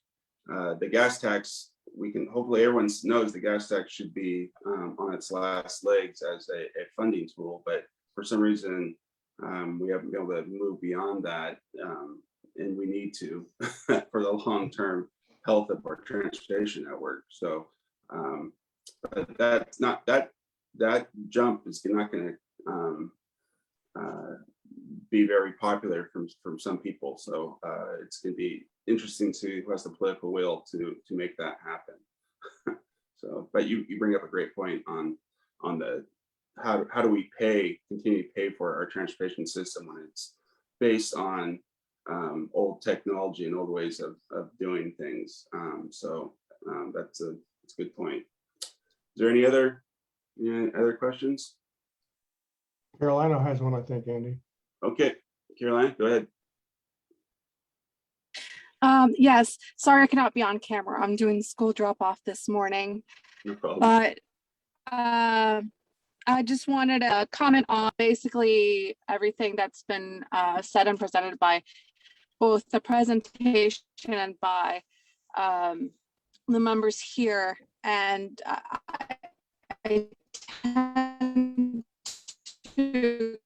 the gas tax, we can, hopefully everyone knows the gas tax should be on its last legs as a funding tool, but for some reason we haven't been able to move beyond that, and we need to for the long-term health of our transportation network. So but that's not that jump is not going to be very popular from some people. So it's going to be interesting to see who has the political will to make that happen. So, but you bring up a great point on the how do we continue to pay for our transportation system when it's based on old technology and old ways of doing things. That's a good point. Is there any other questions? Carolina has one, I think, Andy. Okay, Caroline, go ahead. Yes, sorry I cannot be on camera. I'm doing school drop off this morning, No problem. but I just wanted to comment on basically everything that's been said and presented by both the presentation and by the members here. And I tend to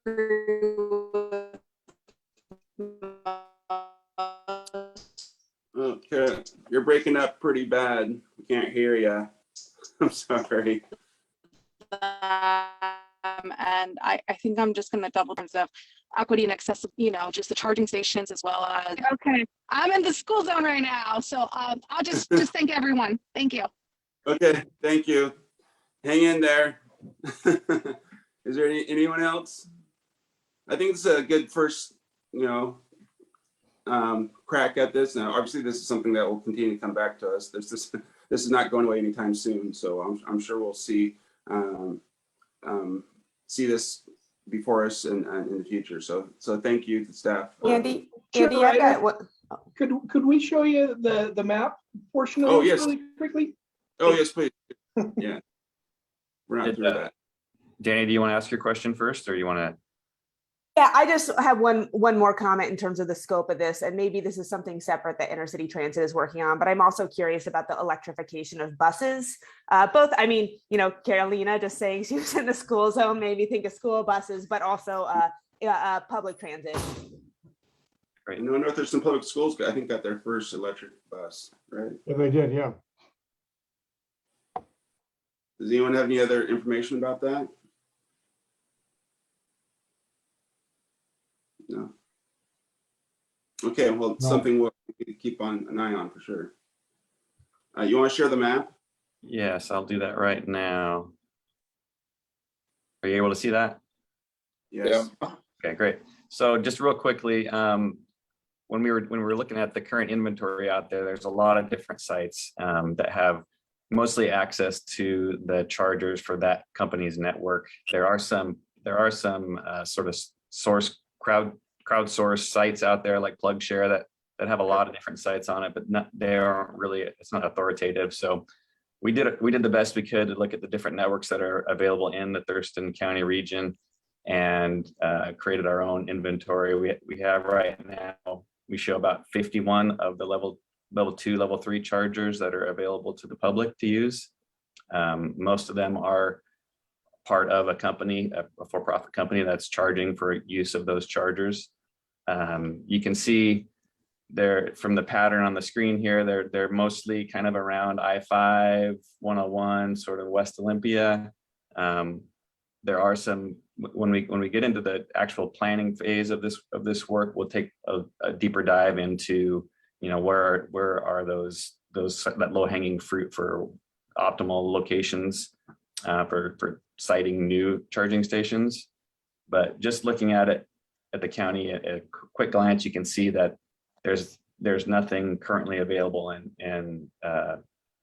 agree with Okay, you're breaking up pretty bad. We can't hear you. I'm sorry. And I think I'm just going to double terms of equity and accessibility, you know, just the charging stations as well as, okay, I'm in the school zone right now. So I'll just thank everyone. Thank you. Okay, thank you. Hang in there. Is there anyone else? I think it's a good first, crack at this. Now, obviously, this is something that will continue to come back to us. This is not going away anytime soon. So I'm sure we'll see this before us in the future. So thank you to staff. Andy, Sure, I've got what? Could we show you the map portion of Oh, this yes. really quickly? Oh, yes, please. Yeah. We're not through that. Danny, do you want to ask your question first, or you want to? Yeah, I just have one more comment in terms of the scope of this, and maybe this is something separate that Intercity Transit is working on, but I'm also curious about the electrification of buses. Both, I mean, Carolina just saying she was in the school zone made me think of school buses, but also public transit. Right. No, Northeastern Public Schools, I think, got their first electric bus, right? Yeah, they did, yeah. Does anyone have any other information about that? No. Okay, well, No. something we'll keep an eye on for sure. You want to share the map? Yes, I'll do that right now. Are you able to see that? Yes. Okay, great. So just real quickly, when we were looking at the current inventory out there, there's a lot of different sites that have mostly access to the chargers for that company's network. There are some sort of crowdsourced sites out there like PlugShare that have a lot of different sites on it, but they aren't really, it's not authoritative. So we did the best we could to look at the different networks that are available in the Thurston County region and created our own inventory. We have right now, we show about 51 of the level 2, level 3 chargers that are available to the public to use. Most of them are part of a company, a for-profit company that's charging for use of those chargers. You can see there from the pattern on the screen here, they're mostly kind of around I-5, 101, sort of West Olympia. There are some, when we get into the actual planning phase of this work, we'll take a deeper dive into, where are those that low-hanging fruit for optimal locations for siting new charging stations. But just looking at it at the county at a quick glance, you can see that there's nothing currently available in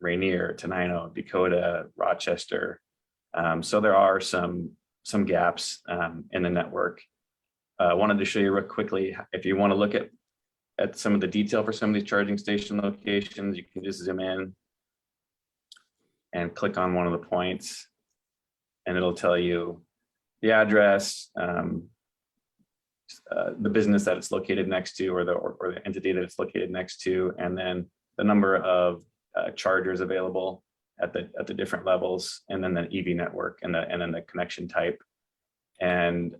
Rainier, Tenino, Dakota, Rochester. So there are some gaps in the network. Wanted to show you real quickly, if you want to look at some of the detail for some of these charging station locations, you can just zoom in and click on one of the points, and it'll tell you the address, the business that it's located next to, or the entity that it's located next to, and then the number of chargers available at the different levels, and then the EV network, and then the connection type. And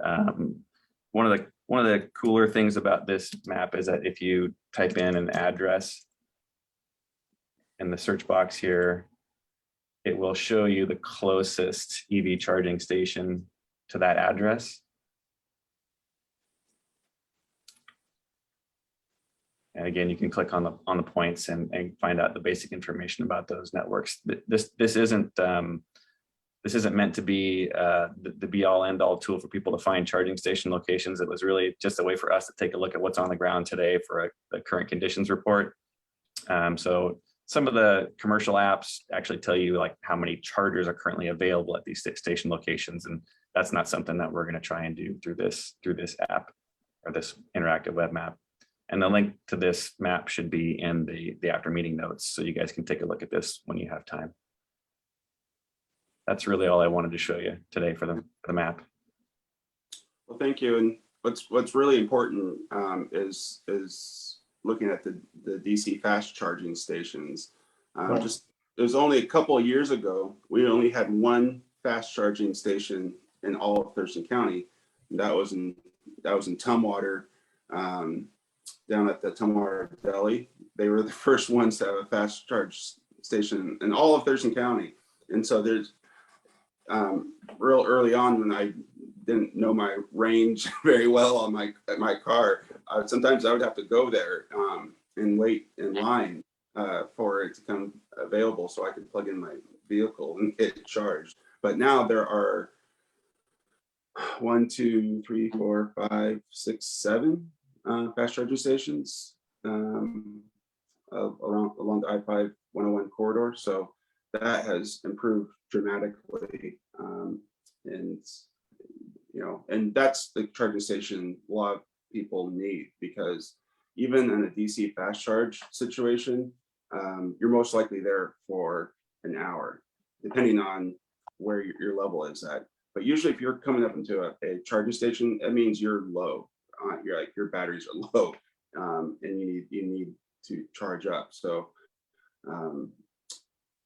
one of the cooler things about this map is that if you type in an address in the search box here, it will show you the closest EV charging station to that address. And again, you can click on the points and find out the basic information about those networks. This isn't meant to be the be-all end-all tool for people to find charging station locations. It was really just a way for us to take a look at what's on the ground today for the current conditions report. So some of the commercial apps actually tell you like how many chargers are currently available at these station locations, and that's not something that we're going to try and do through this app or this interactive web map. And the link to this map should be in the after meeting notes, so you guys can take a look at this when you have time. That's really all I wanted to show you today for the map. Well, thank you. And what's really important is looking at the DC fast charging stations. Right. Just it was only a couple of years ago, we only had one fast charging station in all of Thurston County. And that was in Tumwater, down at the Tumwater Deli. They were the first ones to have a fast charge station in all of Thurston County. And so there's real early on, when I didn't know my range very well on my car, sometimes I would have to go there and wait in line for it to come available so I could plug in my vehicle and get it charged. But now there are 1, 2, 3, 4, 5, 6, 7 fast charging stations along the I-5-101 corridor. So that has improved dramatically, and that's the charging station a lot of people need, because even in a DC fast charge situation, you're most likely there for an hour, depending on where your level is at. But usually, if you're coming up into a charging station, that means you're low. Your batteries are low, and you need to charge up. So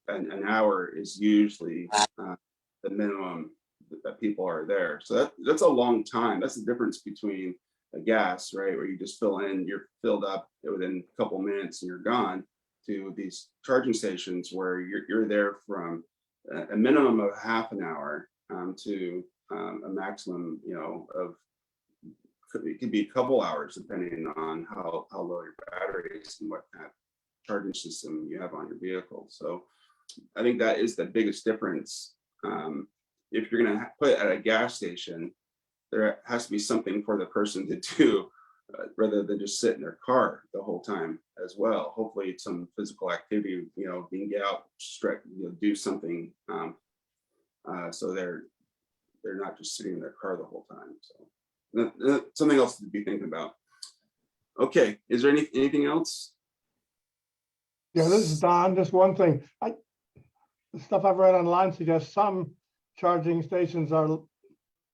an hour is usually the minimum that people are there. So that's a long time. That's the difference between a gas, right, where you just fill in, you're filled up within a couple minutes and you're gone, to these charging stations where you're there from a minimum of half an hour to a maximum, of, it could be a couple hours depending on how low your battery is and what kind of charging system you have on your vehicle. So I think that is the biggest difference. If you're going to put it at a gas station, there has to be something for the person to do rather than just sit in their car the whole time as well. Hopefully it's some physical activity, being get out, stretch, do something, so they're not just sitting in their car the whole time. So something else to be thinking about. Okay, is there anything else? Yeah, this is Don. Just one thing. The stuff I've read online suggests some charging stations are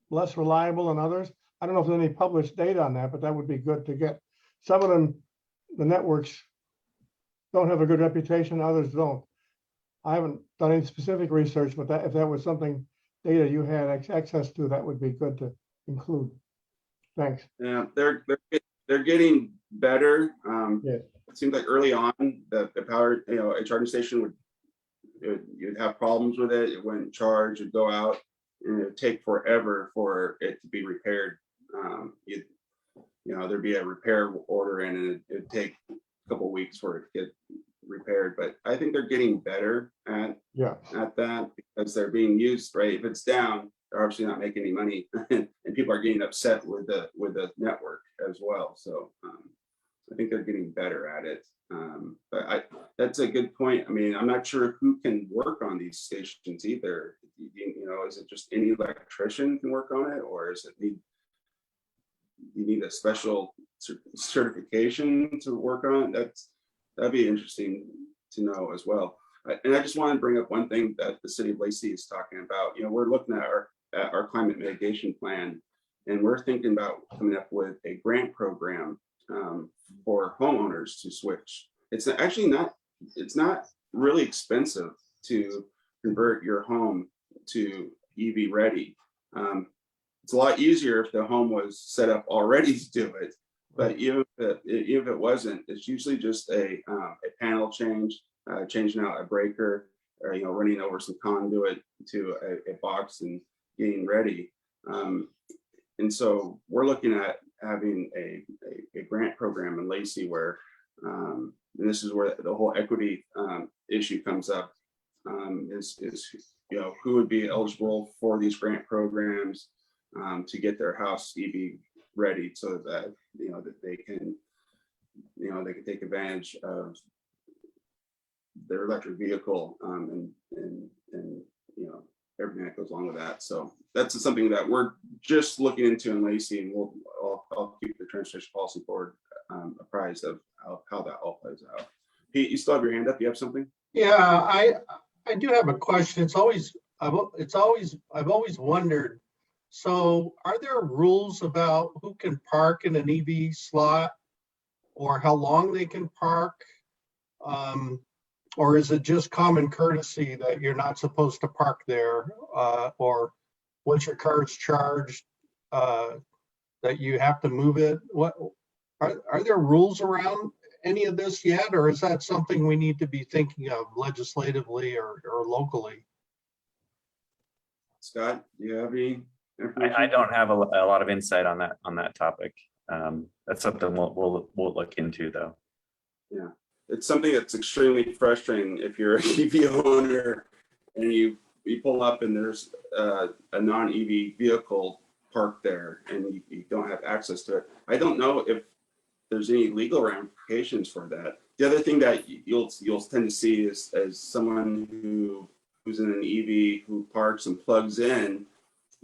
less reliable than others. I don't know if there's any published data on that, but that would be good to get. Some of them, the networks don't have a good reputation, others don't. I haven't done any specific research, but if that was something, data you had access to, that would be good to include. Thanks. Yeah, they're getting better. Yes. It seems like early on the power, a charging station you'd have problems with it. It wouldn't charge, it'd go out, and it would take forever for it to be repaired. There'd be a repair order in, and it'd take a couple of weeks for it to get repaired. But I think they're getting better at that, because they're being used, right? If it's down, they're obviously not making any money, and people are getting upset with the network as well. So I think they're getting better at it. But that's a good point. I mean, I'm not sure who can work on these stations either. Is it just any electrician can work on it, or is it you need a special certification to work on it? That'd be interesting to know as well. And I just want to bring up one thing that the city of Lacey is talking about. We're looking at our climate mitigation plan, and we're thinking about coming up with a grant program for homeowners to switch. It's actually not really expensive to convert your home to EV ready. It's a lot easier if the home was set up already to do it, but even if it wasn't, it's usually just a panel change, changing out a breaker, or running over some conduit to a box and getting ready. And so we're looking at having a grant program in Lacey where, and this is where the whole equity issue comes up, is who would be eligible for these grant programs to get their house EV ready, so that that they can take advantage of their electric vehicle, and everything that goes along with that. So that's something that we're just looking into in Lacey, and I'll keep the Transportation Policy Board apprised surprised of how that all plays out. Pete, you still have your hand up? You have something? Yeah, I do have a question. I've always wondered. So are there rules about who can park in an EV slot or how long they can park? Or is it just common courtesy that you're not supposed to park there? Or once your car is charged, that you have to move it? What are there rules around any of this yet, or is that something we need to be thinking of legislatively or locally? Scott, do you have any information? I don't have a lot of insight on that topic. That's something we'll look into though. Yeah, it's something that's extremely frustrating if you're an EV owner and you pull up and there's a non-EV vehicle parked there and you don't have access to it. I don't know if there's any legal ramifications for that. The other thing that you'll tend to see is as someone who's in an EV who parks and plugs in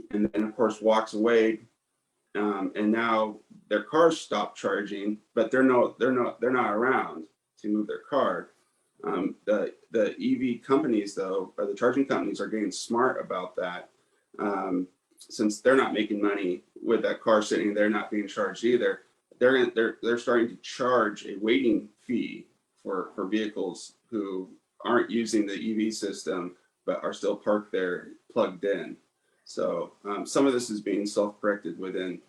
and then of course walks away, and now their cars stop charging, but they're not around to move their car. The EV companies though, or the charging companies, are getting smart about that. Since they're not making money with that car sitting there not being charged either, they're starting to charge a waiting fee for vehicles who aren't using the EV system but are still parked there plugged in. So some of this is being self-corrected within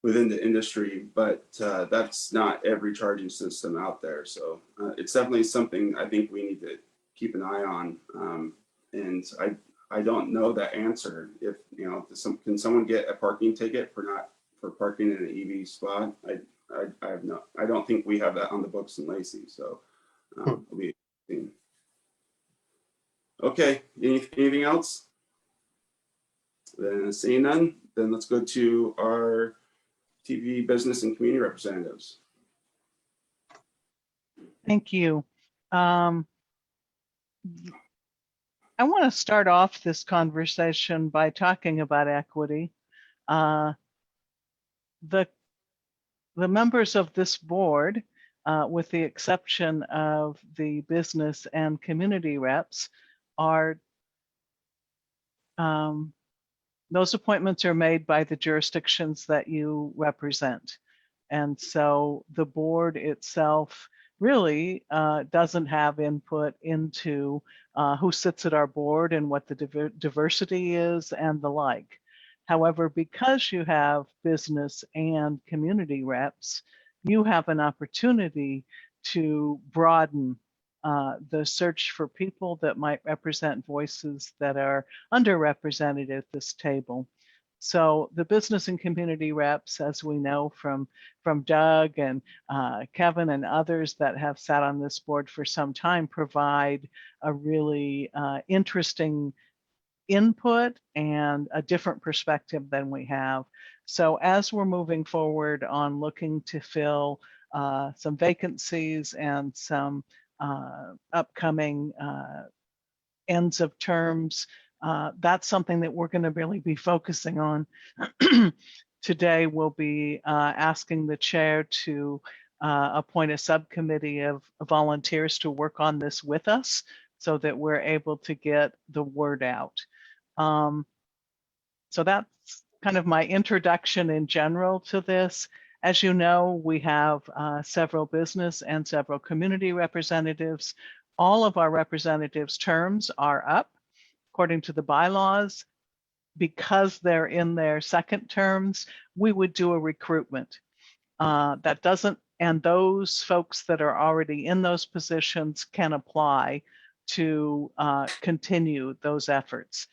the industry, but that's not every charging system out there. So it's definitely something I think we need to keep an eye on. And I don't know the answer. If can someone get a parking ticket for parking in an EV spot? I don't think we have that on the books in Lacey. So it'll be interesting. Okay, anything else? Then seeing none, then let's go to our TV business and community representatives. Thank you. I want to start off this conversation by talking about equity. The members of this board, with the exception of the business and community reps, are those appointments are made by the jurisdictions that you represent. And so the board itself really doesn't have input into who sits at our board and what the diversity is and the like. However, because you have business and community reps, you have an opportunity to broaden the search for people that might represent voices that are underrepresented at this table. So the business and community reps, as we know from Doug and Kevin and others that have sat on this board for some time, provide a really interesting input and a different perspective than we have. So as we're moving forward on looking to fill some vacancies and some upcoming ends of terms, that's something that we're going to really be focusing on. Today, we'll be asking the chair to appoint a subcommittee of volunteers to work on this with us so that we're able to get the word out. So that's kind of my introduction in general to this. As you know, we have several business and several community representatives. All of our representatives' terms are up according to the bylaws. Because they're in their second terms, we would do a recruitment. That doesn't, and those folks that are already in those positions can apply to continue those efforts.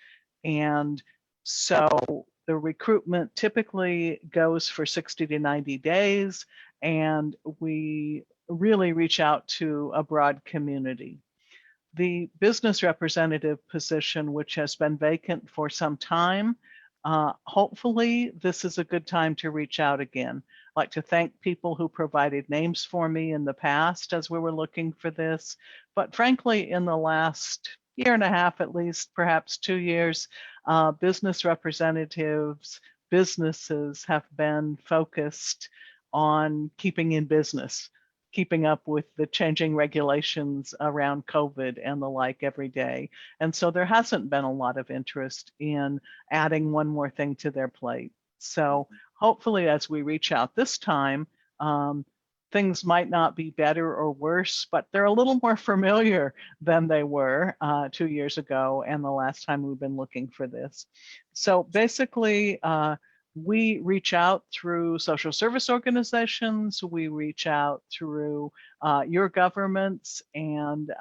And so the recruitment typically goes for 60 to 90 days, and we really reach out to a broad community. The business representative position, which has been vacant for some time, hopefully this is a good time to reach out again. I'd like to thank people who provided names for me in the past as we were looking for this. But frankly, in the last year and a half, at least, perhaps 2 years, business representatives, businesses have been focused on keeping in business, keeping up with the changing regulations around COVID and the like every day. And so there hasn't been a lot of interest in adding one more thing to their plate. So hopefully as we reach out this time, things might not be better or worse, but they're a little more familiar than they were 2 years ago and the last time we've been looking for this. So basically, we reach out through social service organizations, we reach out through your governments and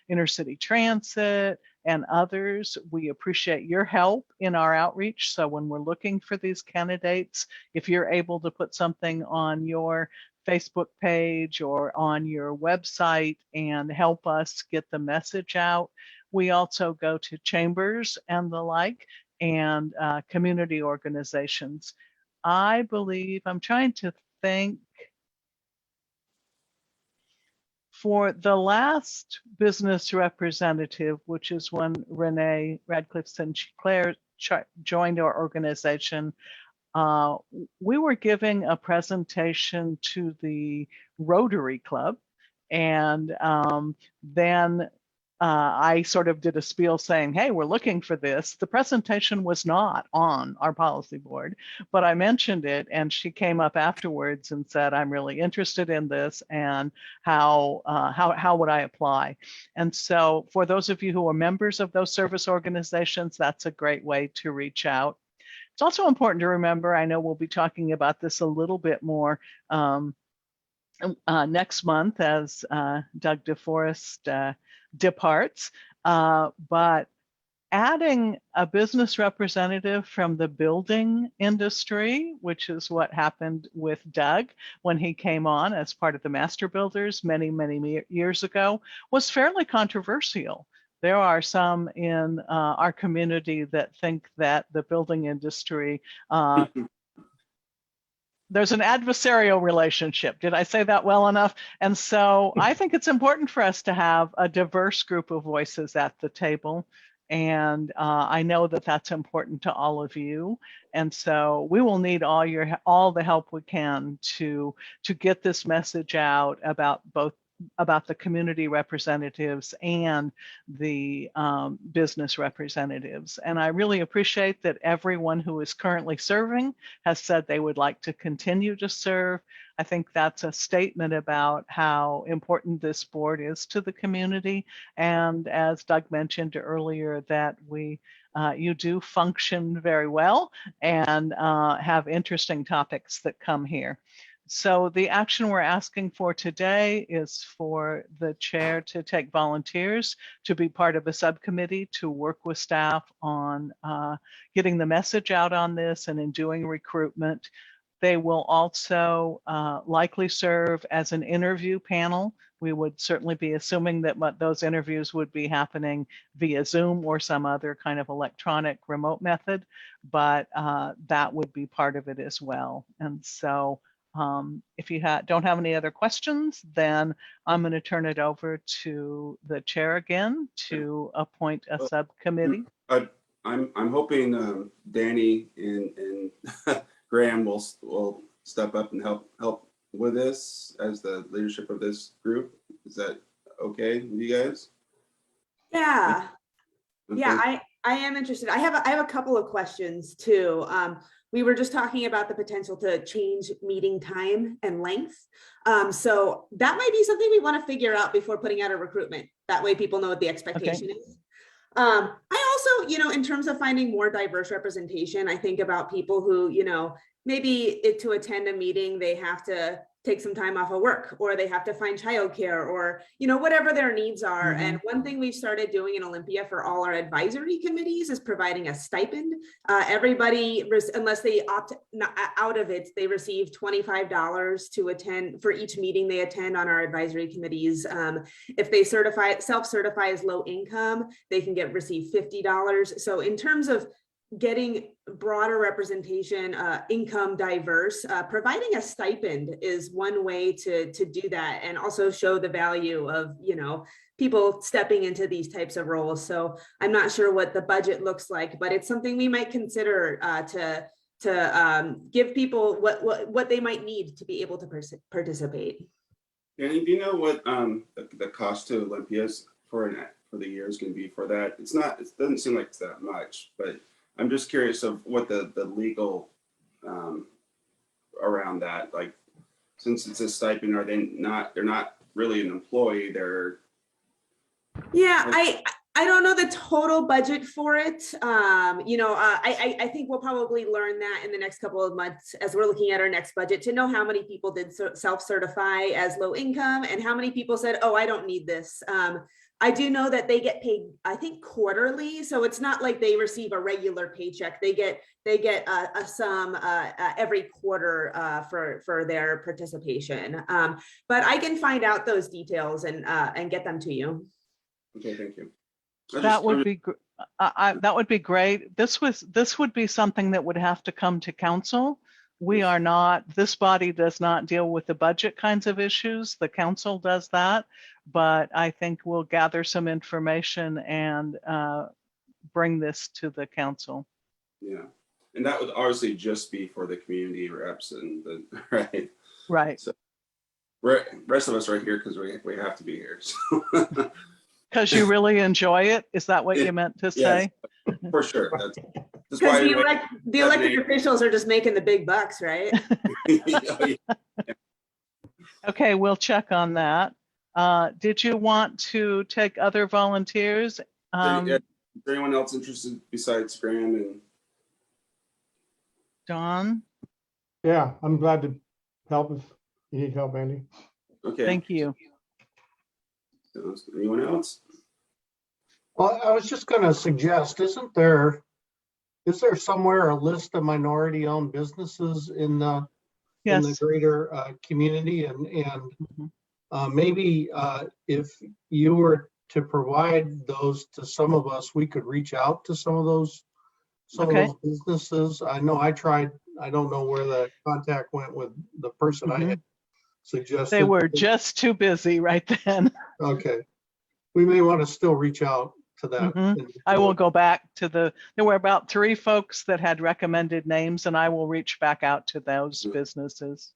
inner city transit and others. We appreciate your help in our outreach. So when we're looking for these candidates, if you're able to put something on your Facebook page or on your website and help us get the message out. We also go to chambers and the like and community organizations. I believe, I'm trying to think, for the last business representative, which is when Renee Radcliffe Sinclair joined our organization, we were giving a presentation to the Rotary Club, and then I sort of did a spiel saying, hey, we're looking for this. The presentation was not on our policy board, but I mentioned it, and she came up afterwards and said, I'm really interested in this, and how would I apply? And so for those of you who are members of those service organizations, that's a great way to reach out. It's also important to remember, I know we'll be talking about this a little bit more next month as Doug DeForest departs, but adding a business representative from the building industry, which is what happened with Doug when he came on as part of the Master Builders many, many years ago, was fairly controversial. There are some in our community that think that the building industry, there's an adversarial relationship. Did I say that well enough? And so I think it's important for us to have a diverse group of voices at the table. And I know that that's important to all of you. And so we will need all the help we can to get this message out about the community representatives and the business representatives. And I really appreciate that everyone who is currently serving has said they would like to continue to serve. I think that's a statement about how important this board is to the community. And as Doug mentioned earlier, that you do function very well and have interesting topics that come here. So the action we're asking for today is for the chair to take volunteers to be part of a subcommittee to work with staff on getting the message out on this and in doing recruitment. They will also likely serve as an interview panel. We would certainly be assuming that those interviews would be happening via Zoom or some other kind of electronic remote method, but that would be part of it as well. And so if you don't have any other questions, then I'm going to turn it over to the chair again to appoint a subcommittee. I'm hoping Danny and Graham will step up and help with this as the leadership of this group. Is that okay with you guys? Yeah. Okay. Yeah, I am interested. I have a couple of questions too. We were just talking about the potential to change meeting time and length. So that might be something we want to figure out before putting out a recruitment. That way people know what the expectation is. I also, in terms of finding more diverse representation, I think about people who, maybe to attend a meeting, they have to take some time off of work, or they have to find childcare, or, whatever their needs are. Mm-hmm. And one thing we've started doing in Olympia for all our advisory committees is providing a stipend. Everybody, unless they opt out of it, they receive $25 to attend for each meeting they attend on our advisory committees. If they self-certify as low income, they can receive $50. So in terms of getting broader representation, income diverse, providing a stipend is one way to do that, and also show the value of, people stepping into these types of roles. So I'm not sure what the budget looks like, but it's something we might consider to give people what they might need to be able to participate. Danny, do you know what the cost to Olympia's for the year is going to be for that? It doesn't seem like it's that much, but I'm just curious of what the legal around that, like, since it's a stipend, they're not really an employee, Yeah, I don't know the total budget for it. I think we'll probably learn that in the next couple of months as we're looking at our next budget to know how many people did self-certify as low income and how many people said, oh, I don't need this. I do know that they get paid, I think, quarterly. So it's not like they receive a regular paycheck. They get a sum every quarter for their participation. But I can find out those details and get them to you. Okay, thank you. That would be great. This would be something that would have to come to council. This body does not deal with the budget kinds of issues. The council does that, but I think we'll gather some information and bring this to the council. Yeah, and that would obviously just be for the community reps and right. Right. So rest of us right here because we have to be here. So. Because you really enjoy it? Is that what you meant to say? Yes, for sure. That's Because why the elected officials are just making the big bucks, right? Okay, we'll check on that. Did you want to take other volunteers? Is there anyone else interested besides Graham and Don? Yeah, I'm glad to help if you need help, Andy. Okay. Thank you. Anyone else? Well, I was just going to suggest, is there somewhere a list of minority-owned businesses in the greater community, and maybe if you were to provide those to some of us, we could reach out to some of those businesses. I know I tried. I don't know where the contact went with the person I had suggested. They were just too busy right then. Okay. We may want to still reach out to that. I will go back to there were about 3 folks that had recommended names, and I will reach back out to those businesses.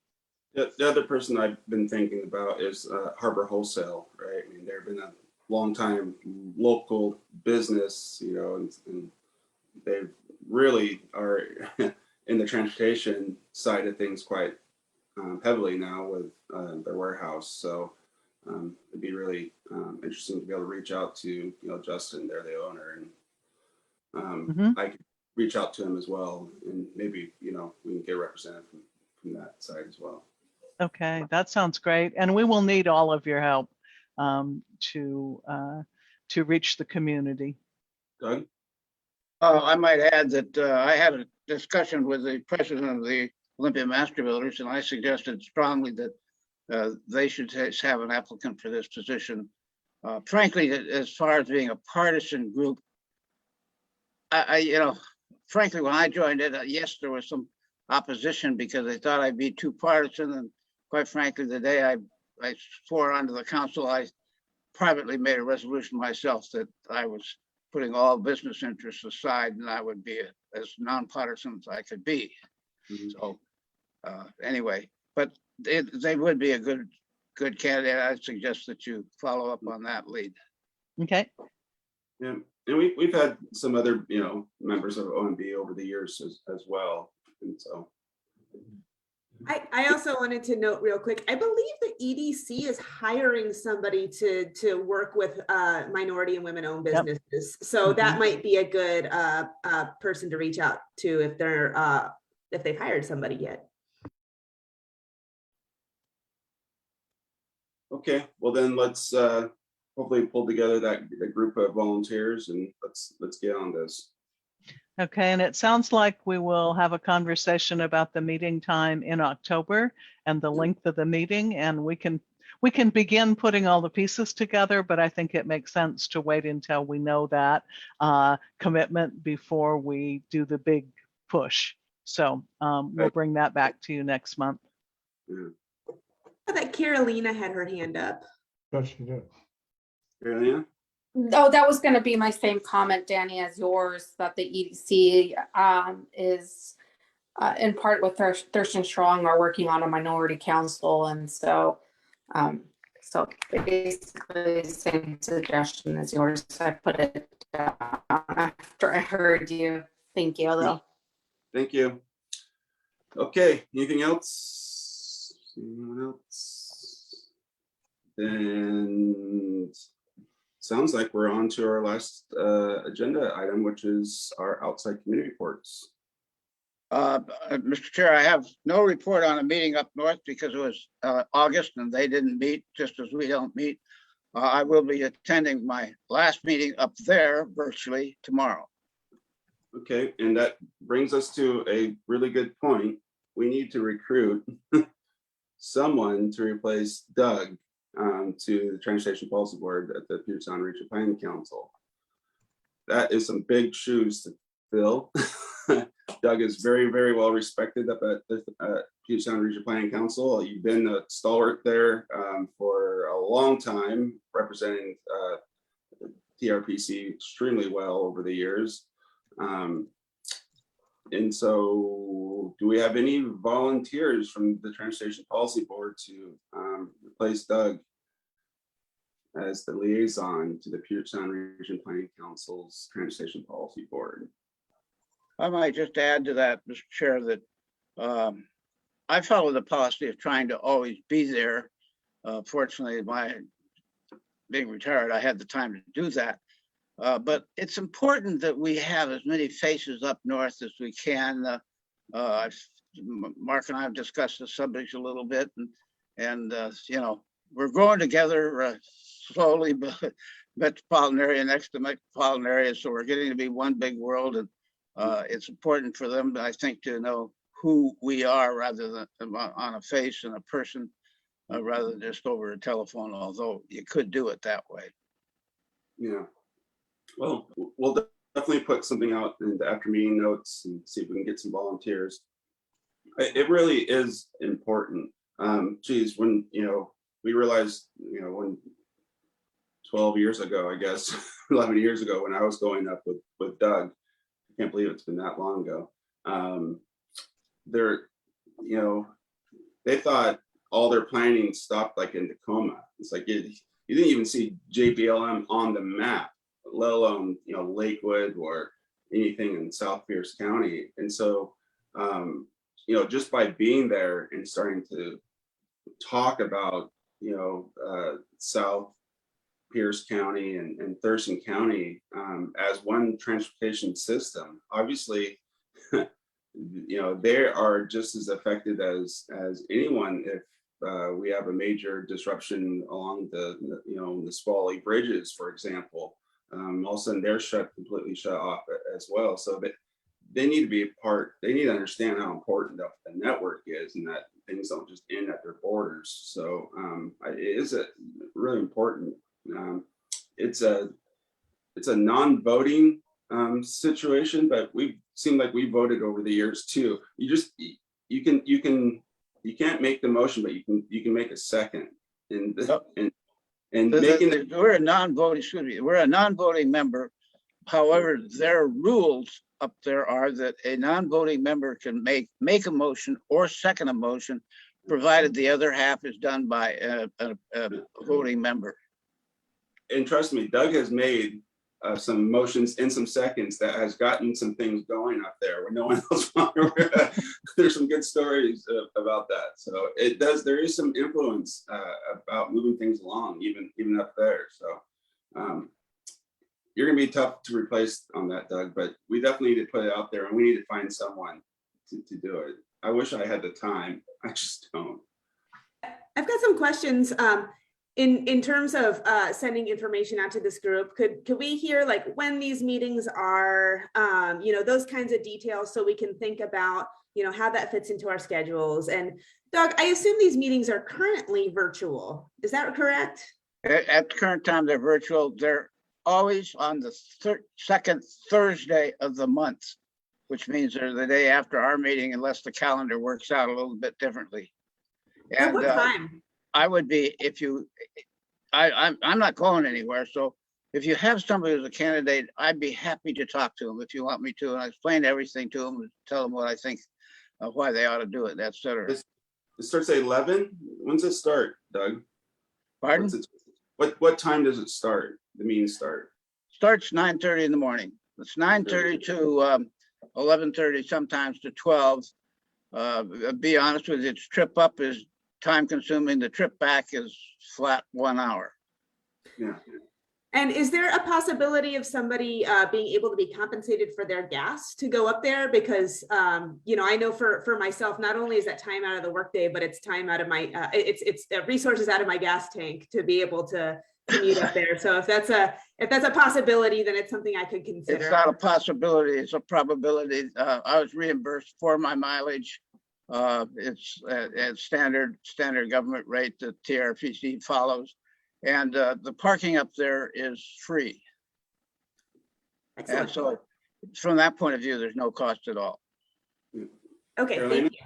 The other person I've been thinking about is Harbor Wholesale, right? I mean, they've been a long time local business, and they really are in the transportation side of things quite heavily now with their warehouse. So it'd be really interesting to be able to reach out to Justin, they're the owner, and I could reach out to him as well, and maybe we can get a representative from that side as well. Okay, that sounds great, and we will need all of your help to reach the community. Doug? I might add that I had a discussion with the president of the Olympia Master Builders, and I suggested strongly that they should have an applicant for this position. Frankly, as far as being a partisan group, frankly, when I joined it, yes, there was some opposition because they thought I'd be too partisan. And quite frankly, the day I swore onto the council, I privately made a resolution myself that I was putting all business interests aside and I would be as nonpartisan as I could be. So anyway, but they would be a good candidate. I suggest that you follow up on that lead. Okay. Yeah, and we've had some other members of OMB over the years as well, and so. I also wanted to note real quick, I believe the EDC is hiring somebody to work with minority and women-owned businesses. So that might be a good person to reach out to if they've hired somebody yet. Okay, well then let's hopefully pull together that group of volunteers and let's get on this. Okay, and it sounds like we will have a conversation about the meeting time in October and the length of the meeting, and we can begin putting all the pieces together, but I think it makes sense to wait until we know that commitment before we do the big push. So we'll bring that back to you next month. I thought Carolina had her hand up. Yes, she did. Carolina? Oh, that was going to be my same comment, Danny, as yours, that the EDC is in part with Thurston Strong are working on a minority council. And so, so basically same suggestion as yours. I put it down after I heard you. Thank you, though. Thank you. Okay, anything else? Anyone else? Then sounds like we're on to our last agenda item, which is our outside community reports. Mr. Chair, I have no report on a meeting up north because it was August and they didn't meet, just as we don't meet. I will be attending my last meeting up there virtually tomorrow. Okay, and that brings us to a really good point. We need to recruit someone to replace Doug to the Transportation Policy Board at the Puget Sound Regional Planning Council. That is some big shoes to fill. Doug is very, very well respected up at the Puget Sound Regional Planning Council. You've been a stalwart there for a long time, representing TRPC extremely well over the years. And so do we have any volunteers from the Transportation Policy Board to replace Doug as the liaison to the Puget Sound Region Planning Council's Transportation Policy Board? I might just add to that, Mr. Chair, that I follow the policy of trying to always be there. Fortunately, by being retired, I had the time to do that. But it's important that we have as many faces up north as we can. Mark and I have discussed the subject a little bit, and you know, we're growing together slowly, but metropolitan area next to metropolitan area, so we're getting to be one big world, and it's important for them, I think, to know who we are rather than on a face and a person, rather than just over a telephone, although you could do it that way. Yeah. Well, we'll definitely put something out in the after meeting notes and see if we can get some volunteers. It really is important. Geez, when, you know, we realized, you know, when 12 years ago, I guess, 11 years ago, when I was going up with Doug, I can't believe it's been that long ago. They're, you know, they thought all their planning stopped like in Tacoma. It's like you didn't even see JBLM on the map, let alone, you know, Lakewood or anything in South Pierce County. And so, you know, just by being there and starting to talk about, you know, South Pierce County and Thurston County as one transportation system, obviously, you know, they are just as affected as anyone if we have a major disruption along the you know, the Swally bridges, for example. All of a sudden they're completely shut off as well. So that they need to be a part, they need to understand how important the network is and that things don't just end at their borders. So it is really important. It's a non-voting situation, but we've seemed like we voted over the years too. You can't make the motion, but you can make a second. We're a non-voting, excuse me, we're a non-voting member. However, their rules up there are that a non-voting member can make a motion or second a motion, provided the other half is done by a voting member. And trust me, Doug has made some motions in some seconds that has gotten some things going up there where no one else wanted. There's some good stories about that. So there is some influence about moving things along, even up there. So you're gonna be tough to replace on that, Doug, but we definitely need to put it out there and we need to find someone to do it. I wish I had the time. I just don't. I've got some questions. In terms of sending information out to this group, could we hear like when these meetings are, you know, those kinds of details so we can think about, you know, how that fits into our schedules. And Doug, I assume these meetings are currently virtual. Is that correct? At the current time, they're virtual. They're always on the second Thursday of the month, which means they're the day after our meeting, unless the calendar works out a little bit differently. And at what time? I would be, I'm not going anywhere. So if you have somebody who's a candidate, I'd be happy to talk to them if you want me to. And I explain everything to them and tell them what I think why they ought to do it, et cetera. It starts at 11. When's it start, Doug? Pardon? What time does it start? The meeting start? Starts 9:30 in the morning. It's 9:30 to 11:30, sometimes to 12. Be honest with you, its trip up is time consuming. The trip back is flat 1 hour. Yeah. And is there a possibility of somebody being able to be compensated for their gas to go up there? Because, you know, I know for myself, not only is that time out of the workday, but it's time out of my, it's resources out of my gas tank to be able to commute up there. So if that's a possibility, then it's something I could consider. It's not a possibility, it's a probability. I was reimbursed for my mileage. It's at standard government rate that TRPC follows. And the parking up there is free. And so from that point of view, there's no cost at all. Okay, thank you.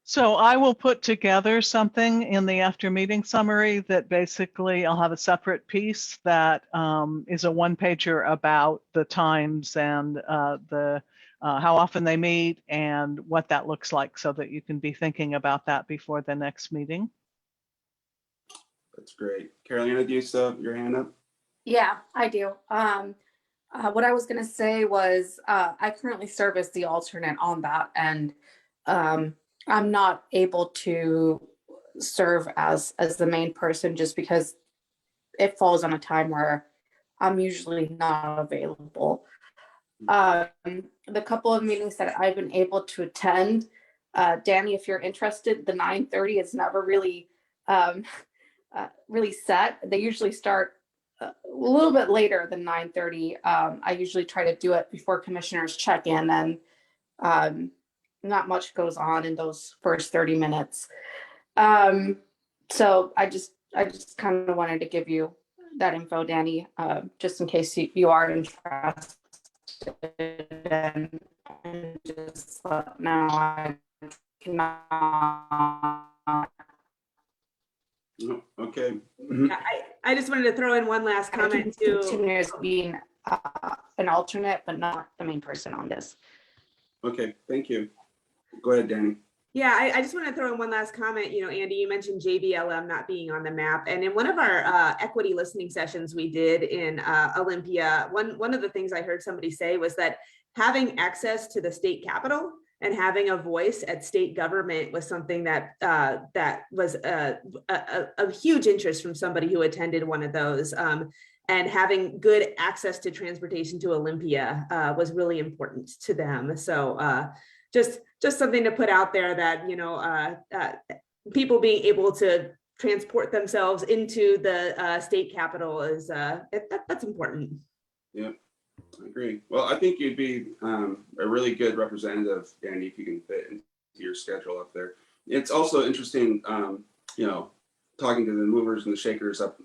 So I will put together something in the after meeting summary that basically I'll have a separate piece that is a one pager about the times and how often they meet and what that looks like so that you can be thinking about that before the next meeting. That's great. Carolina, do you still have your hand up? Yeah, I do. What I was going to say was I currently serve as the alternate on that, and I'm not able to serve as the main person just because it falls on a time where I'm usually not available. The couple of meetings that I've been able to attend, Danny, if you're interested, the 9:30 is never really really set. They usually start a little bit later than 9:30. I usually try to do it before commissioners check in, and not much goes on in those first 30 minutes. So I just kind of wanted to give you that info, Danny, just in case you are interested, and just let me know. I cannot. No, okay. I just wanted to throw in one last comment too. Continue as being an alternate, but not the main person on this. Okay, thank you. Go ahead, Danny. Yeah, I just want to throw in one last comment. You know, Andy, you mentioned JBLM not being on the map. And in one of our equity listening sessions we did in Olympia, one of the things I heard somebody say was that having access to the state capitol and having a voice at state government was something that that was a huge interest from somebody who attended one of those. And having good access to transportation to Olympia was really important to them. So just something to put out there that, you know, people being able to transport themselves into the state capitol is that's important. Yeah, I agree. Well, I think you'd be a really good representative, Danny, if you can fit into your schedule up there. It's also interesting, you know, talking to the movers and the shakers up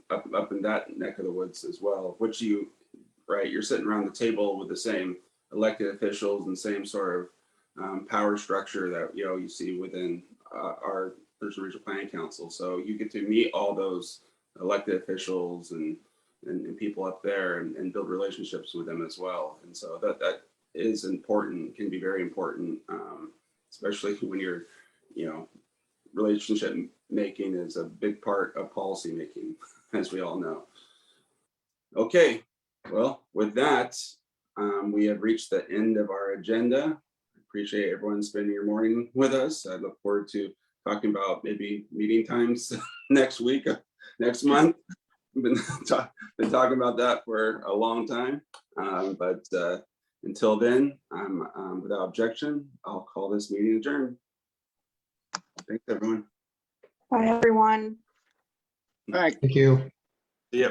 in that neck of the woods as well, which you're sitting around the table with the same elected officials and same sort of power structure that, you know, you see within our Thurston Regional Planning Council. So you get to meet all those elected officials and people up there and build relationships with them as well. And so that is important, can be very important, especially when you're, you know, relationship making is a big part of policy making, as we all know. Okay, well, with that, we have reached the end of our agenda. Appreciate everyone spending your morning with us. I look forward to talking about maybe meeting times next week, next month. Been talking about that for a long time, but until then, without objection, I'll call this meeting adjourned. Thanks, everyone. Bye, everyone. All right. Thank you. See ya.